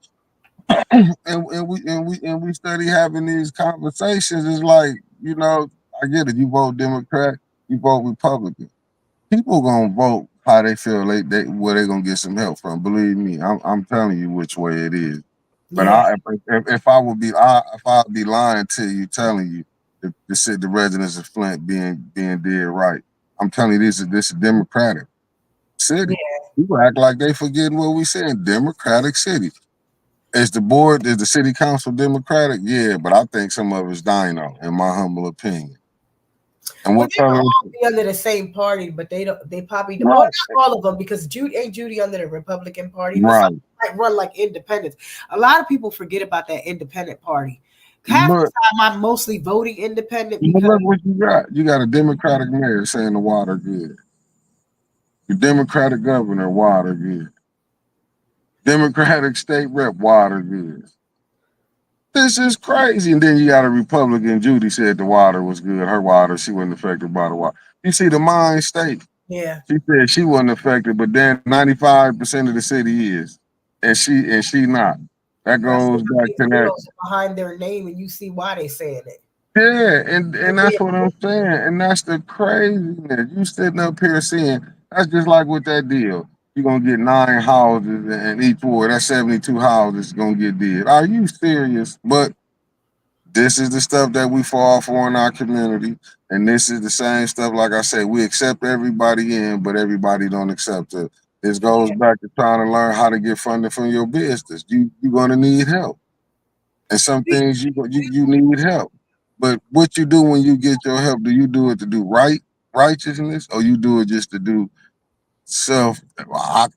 And we study having these conversations. It's like, you know, I get it. You vote Democrat, you vote Republican. People gonna vote how they feel they where they gonna get some help from. Believe me, I'm telling you which way it is. But Yeah, if I would be lying to you, telling you the residents of Flint being dead right. I'm telling you this is Democratic city. yeah, People act like they forgetting what we saying. Democratic city. Is the city council Democratic? Yeah, but I think some of it's Dino, in my humble opinion. And well, what they would color is all it? be under the same party, but they don't. They probably don't. Well, Right, not all of them because Judy under the Republican Party, but some right. might run like independents. A lot of people forget about that independent party. Half the But time, I'm mostly voting independent but because look what you got. You got a Democratic mayor saying the water good. The Democratic governor, water good. Democratic state rep, water good. This is crazy. And then you got a Republican, Judy said the water was good. Her water, she wasn't affected by the water. You see the mind state. yeah, She said she wasn't affected, but then 95% of the city is. And she not. That that's goes what back big to that. zeros behind their name, and you see why they saying it. Yeah, and And that's what I'm saying. And that's the craziness. You sitting up here saying that's just like with that deal. You're gonna get 9 houses and each ward, that's 72 houses gonna get did. Are you serious? But this is the stuff that we fall for in our community. And this is the same stuff, like I said, we accept everybody in, but everybody don't accept it. This goes back to trying to learn how to get funding from your business. You're gonna need help. And some things you need help. But what you do when you get your help, do you do it to do righteousness, or you do it just to do self? I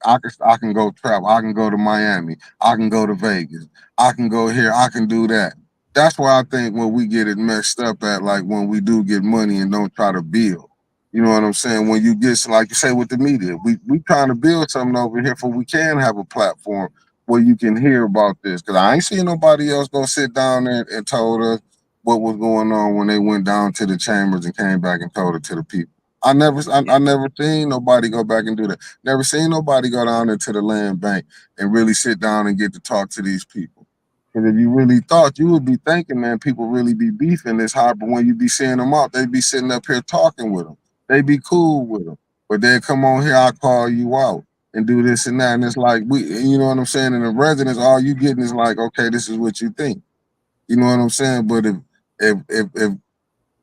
can go travel. I can go to Miami. I can go to Vegas. I can go here. I can do that. That's why I think when we get it messed up at, like when we do get money and don't try to build. You know what I'm saying? When you get, like you say, with the media, we trying to build something over here for we can have a platform where you can hear about this. Cause I ain't seen nobody else go sit down there and told us what was going on when they went down to the chambers and came back and told it to the people. I never seen nobody go back and do that. Never seen nobody go down into the land bank and really sit down and get to talk to these people. Because if you really thought, you would be thinking, man, people really be beefing this hard, but when you be seeing them out, they be sitting up here talking with them. They be cool with them. But they come on here, I call you out and do this and that. And it's like, you know what I'm saying? And the residents, all you getting is like, okay, this is what you think. You know what I'm saying? But if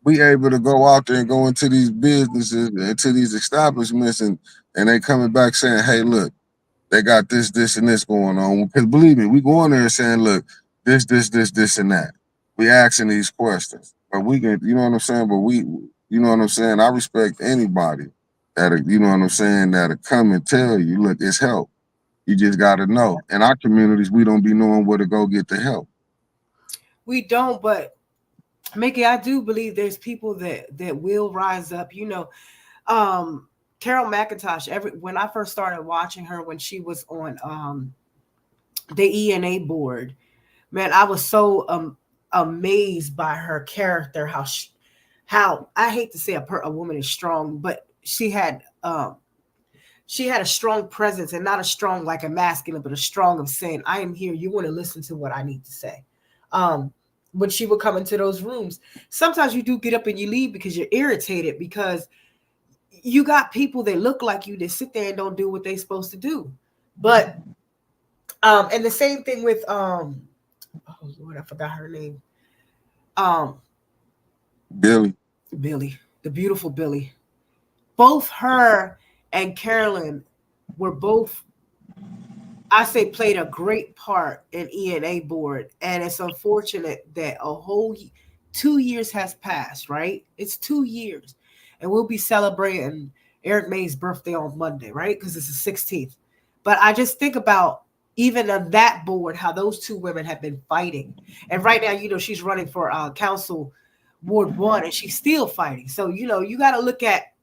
we able to go out there and go into these businesses, into these establishments, and they coming back saying, hey, look, they got this, and this going on. Because believe me, we go in there and saying, look, this, and that. We asking these questions. But we can, you know what I'm saying? But you know what I'm saying? I respect anybody that, you know what I'm saying, that'll come and tell you, look, it's help. You just got to know. In our communities, we don't be knowing where to go get the help. We don't, but Mickey, I do believe there's people that will rise up. Carol McIntosh. When I first started watching her, when she was on the ENA board, man, I was so amazed by her character. How I hate to say a woman is strong, but she had a strong presence, and not a strong like a masculine, but a strong of saying, I am here. You want to listen to what I need to say. Um, when she would come into those rooms, sometimes you do get up and you leave because you're irritated, because you got people that look like you that sit there and don't do what they're supposed to do. But and the same thing with oh Lord, I forgot her name. Um Billy. Billy, the beautiful Billy. Both her and Carolyn were both, I say, played a great part in ENA board. And it's unfortunate that a whole 2 years has passed, right? It's 2 years. And we'll be celebrating Eric May's birthday on Monday, right? Because it's the 16th. But I just think about, even on that board, how those two women have been fighting. And right now, she's running for council Ward 1, and she's still fighting. So, you got to look at,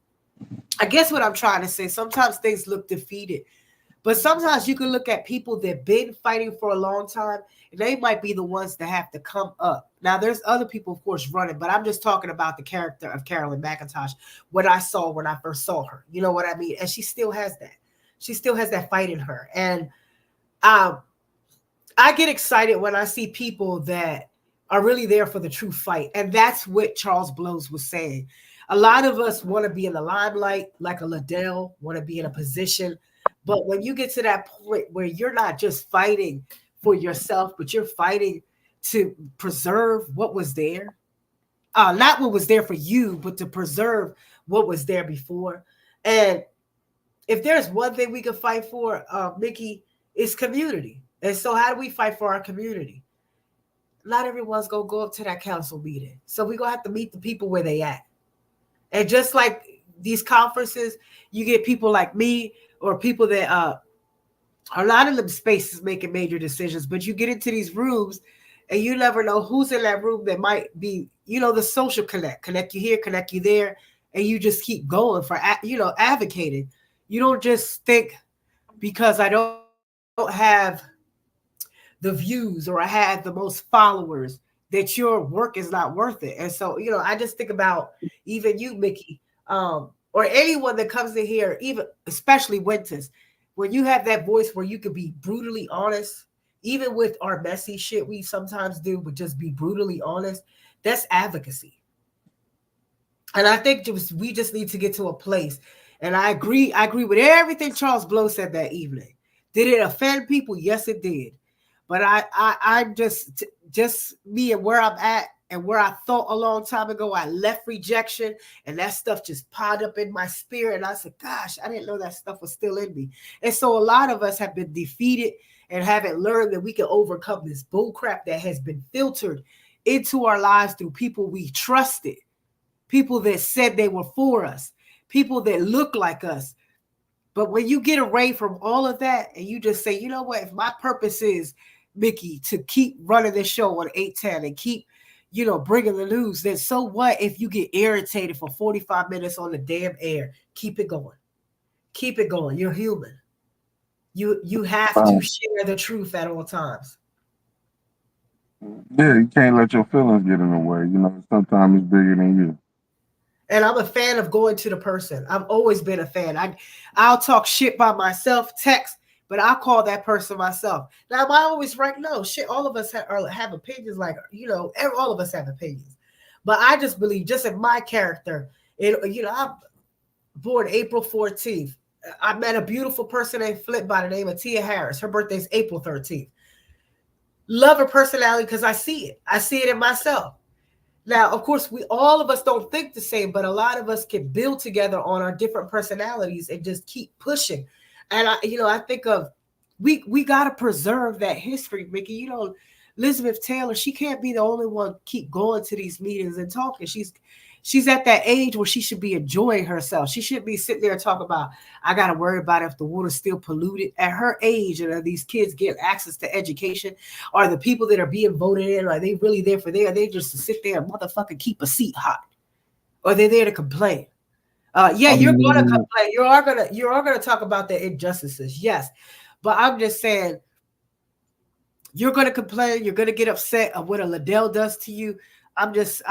I guess what I'm trying to say, sometimes things look defeated. But sometimes you can look at people that been fighting for a long time, and they might be the ones that have to come up. Now, there's other people, of course, running, but I'm just talking about the character of Carolyn McIntosh, what I saw when I first saw her. You know what I mean? And she still has that. She still has that fight in her. And I get excited when I see people that are really there for the true fight. And that's what Charles Blows was saying. A lot of us want to be in the limelight, like a Liddell, want to be in a position. But when you get to that point where you're not just fighting for yourself, but you're fighting to preserve what was there, not what was there for you, but to preserve what was there before. And if there's one thing we can fight for, Mickey, it's community. And so how do we fight for our community? Not everyone's going to go up to that council meeting. So we're going to have to meet the people where they at. And just like these conferences, you get people like me, or people that are not in them spaces making major decisions, but you get into these rooms and you never know who's in that room that might be, the social connect you here, connect you there. And you just keep going for, advocating. You don't just think, because I don't have the views or I have the most followers, that your work is not worth it. And so, I just think about even you, Mickey, or anyone that comes in here, even especially Winters, when you have that voice where you could be brutally honest, even with our messy shit we sometimes do, but just be brutally honest, that's advocacy. And I think we just need to get to a place. And I agree with everything Charles Blow said that evening. Did it offend people? Yes, it did. But I'm just me and where I'm at, and where I thought a long time ago, I left rejection, and that stuff just piled up in my spirit. And I said, gosh, I didn't know that stuff was still in me. And so a lot of us have been defeated, and haven't learned that we can overcome this bull crap that has been filtered into our lives through people we trusted, people that said they were for us, people that look like us. But when you get away from all of that and you just say, you know what, if my purpose is, Mickey, to keep running this show on 810 and keep, bringing the news, then so what if you get irritated for 45 minutes on the damn air? Keep it going. Keep it going. You're human. You have to share the truth at all times. Yeah, you can't let your feelings get in the way. Sometimes it's bigger than you. And I'm a fan of going to the person. I've always been a fan. I'll talk shit by myself, text, but I'll call that person myself. Now, am I always right? No, shit. All of us have opinions. Like, all of us have opinions. But I just believe, just in my character, I'm born April 14th. I met a beautiful person named Flip by the name of Tia Harris. Her birthday's April 13th. Love her personality because I see it. I see it in myself. Now, of course, all of us don't think the same, but a lot of us can build together on our different personalities and just keep pushing. And I think of we got to preserve that history, Mickey. Elizabeth Taylor, she can't be the only one keep going to these meetings and talking. She's at that age where she should be enjoying herself. She shouldn't be sitting there talking about, I got to worry about if the water's still polluted. At her age, and are these kids get access to education? Are the people that are being voted in, are they really there for there? Are they just to sit there and motherfucking keep a seat hot? Or are they there to complain? You're going to complain. You are going to talk about the injustices. Yes. But I'm just saying, you're going to complain. You're going to get upset of what a Liddell does to you. I'm just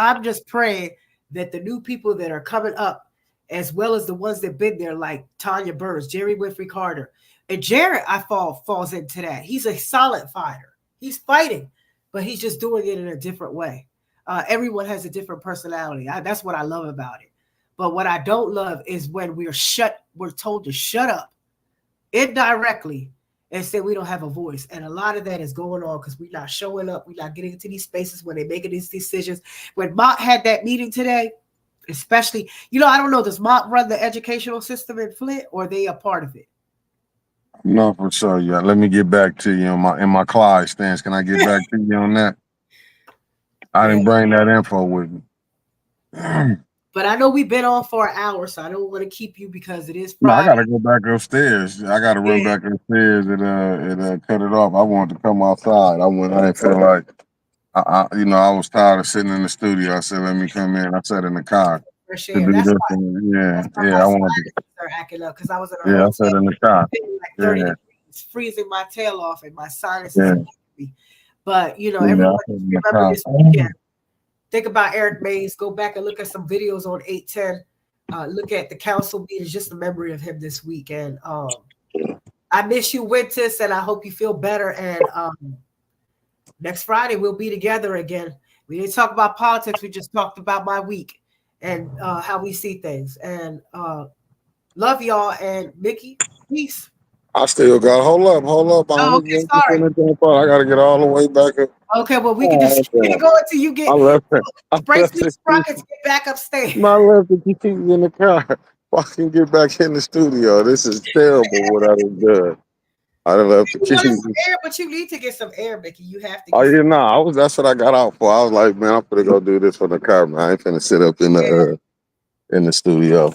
praying that the new people that are coming up, as well as the ones that have been there, like Tanya Burns, Jerry Winfrey Carter, and Jared, falls into that. He's a solid fighter. He's fighting, but he's just doing it in a different way. Everyone has a different personality. That's what I love about it. But what I don't love is when we're told to shut up indirectly and say we don't have a voice. And a lot of that is going on because we're not showing up. We're not getting into these spaces when they're making these decisions. When Mott had that meeting today, especially, I don't know, does Mott run the educational system in Flint, or are they a part of it? No, for sure. Yeah. Let me get back to you in my Clyde stance. Can I get back to you on that? I didn't bring that info with me. But I know we've been on for an hour, so I don't want to keep you because it is Friday. No, I gotta go back upstairs. I gotta run back upstairs and cut it off. I wanted to come outside. I didn't feel like I was tired of sitting in the studio. I said, let me come in. I sat in the car. For sure. That's why I wanted to start acting up because I was in a I sat in the car. Like 30 degrees, freezing my tail off and my sinuses. But everyone remember this weekend. Think about Eric Mays. Go back and look at some videos on 810. Look at the council meetings, just a memory of him this week. And I miss you, Wintis, and I hope you feel better. And next Friday, we'll be together again. We didn't talk about politics. We just talked about my week and how we see things. And love y'all. And Mickey, peace. I still got hold up. Okay, sorry. I gotta get all the way back up. Okay, well, we can just keep going until you get bracelets, sprockets, get back upstairs. My left to keep you in the car. I can get back in the studio. This is terrible what I done done. I done left the keys. Air, but you need to get some air, Mickey. You have to. That's what I got out for. I was like, man, I'm gonna go do this for the car, man. I ain't finna sit up in the studio.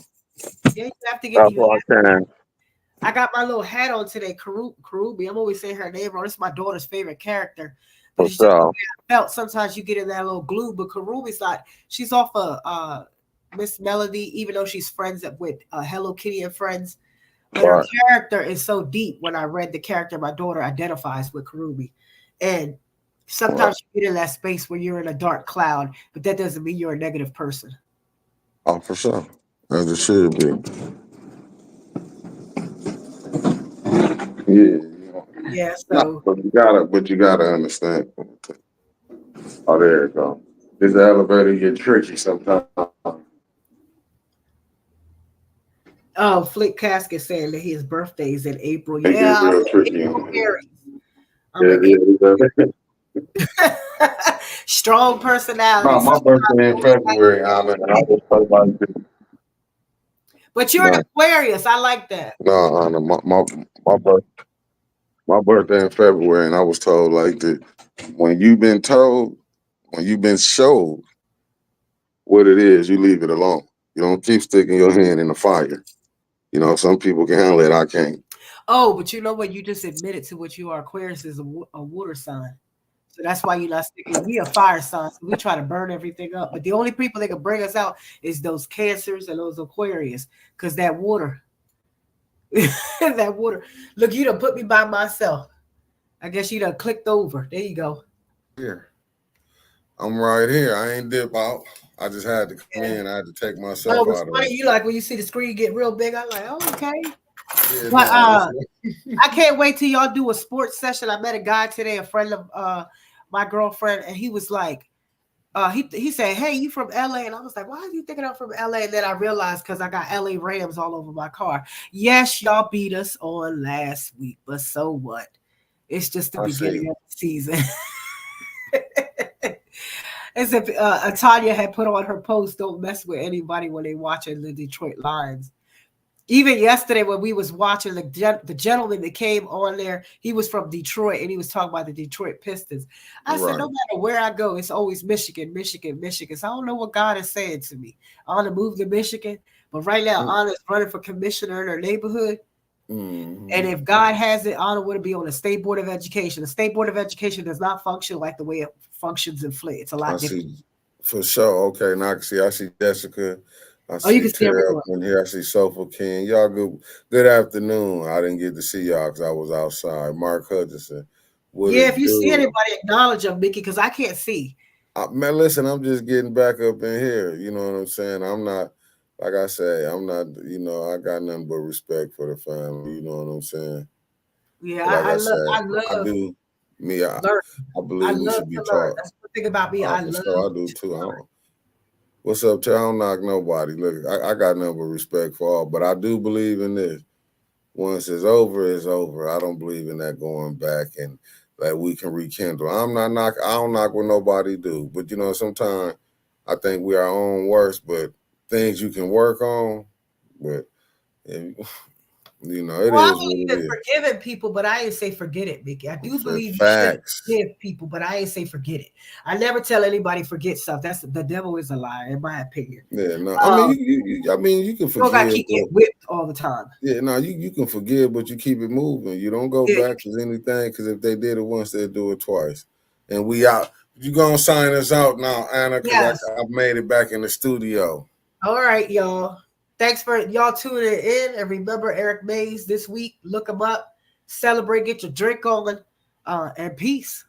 Yeah, you have to get I got my little hat on today, Karubi. I'm always saying her name wrong. This is my daughter's favorite character. But I felt sometimes you get in that little glue, but Karubi's like, she's off of Miss Melody, even though she's friends with Hello Kitty and Friends. But her character is so deep. When I read the character, my daughter identifies with Karubi. And sometimes you get in that space where you're in a dark cloud, but that doesn't mean you're a negative person. Oh, for sure. As it should be. Yeah. Yeah, so but you gotta understand. Oh, there you go. This elevator get tricky sometimes. Oh, Flick Casket saying that his birthday is in April. It yeah, real tricky. Strong personality. No, my birthday in February. I was so like this. But you're an Aquarius. I like that. No, my birthday. My birthday in February, and I was told like that when you've been told, when you've been showed what it is, you leave it alone. You don't keep sticking your hand in the fire. You know, some people can handle it. I can't. Oh, but you know what? You just admitted to what you are. Aquarius is a water sign. So that's why you're not sticking. We a fire sign, so we try to burn everything up. But the only people that can bring us out is those Cancers and those Aquarius, because that water, that water. Look, you done put me by myself. I guess you done clicked over. There you go. Here, I'm right here. I ain't dip out. I just had to come Yeah. in. I had to take No, myself it was out of funny. it. You like when you see the screen get real big. I'm like, oh, okay. Yeah, But no, that's I can't wait till y'all do a sports session. I met a guy today, a friend of my girlfriend, and he was like, he said, "Hey, you from LA?" And I was like, "Why are you thinking I'm from LA?" And then I realized because I got LA Rams all over my car. Yes, y'all beat us on last week, but so what? It's just the I see. beginning of the season. As if Tanya had put on her post, "Don't mess with anybody when they watching the Detroit Lions." Even yesterday when we was watching the gentleman that came on there, he was from Detroit and he was talking about the Detroit Pistons. I said, no Right. matter where I go, it's always Michigan, Michigan, Michigan. So I don't know what God is saying to me. I want to move to Michigan, but right now Anna is running for commissioner in her neighborhood. And Mm-hmm. if God has it, Anna would be on the state board of education. The state board of education does not function like the way it functions in Flint. It's a I lot different. see. For sure. Okay, now I can see. I see Jessica. I Oh, you see can see Tara up everyone. in here. I see Sofa King. Y'all good. Good afternoon. I didn't get to see y'all because I was outside. Mark Hutchinson. What Yeah, it if you see do? anybody, acknowledge them, Mickey, because I can't see. Man, listen. I'm just getting back up in here. You know what I'm saying? I'm not. Like I say, I'm not. You know, I got nothing but respect for the family. You know what I'm saying? Yeah, But like I I said, I love do. Me, learn. I I believe we love should be to learn. taught. That's one thing about me. I For love sure, I do to too. learn. What's up, Terry? I don't knock nobody. Look, I got nothing but respect for all, but I do believe in this. Once it's over, it's over. I don't believe in that going back and that we can rekindle. I'm not knock. I don't knock what nobody do, but you know, sometimes I think we are our own worst. But things you can work on, but you know, it Well, I is what believe it in is. forgiving people, but I ain't say forget it, Mickey. I do For believe you should facts. forgive people, but I ain't say forget it. I never tell anybody forget stuff. That's the devil is a liar, in my opinion. Yeah, no. I mean, Um, I mean, you can you don't gotta forgive, keep but getting whipped all the time. yeah, no, you can forgive, but you keep it moving. You don't go Yeah, back to anything because if they did it once, they'll do it twice. And we out. You gonna sign us out now, Anna? Because yes. I made it back in the studio. All right, y'all. Thanks for y'all tuning in. And remember Eric Mays this week. Look him up. Celebrate, get your drink on, and peace.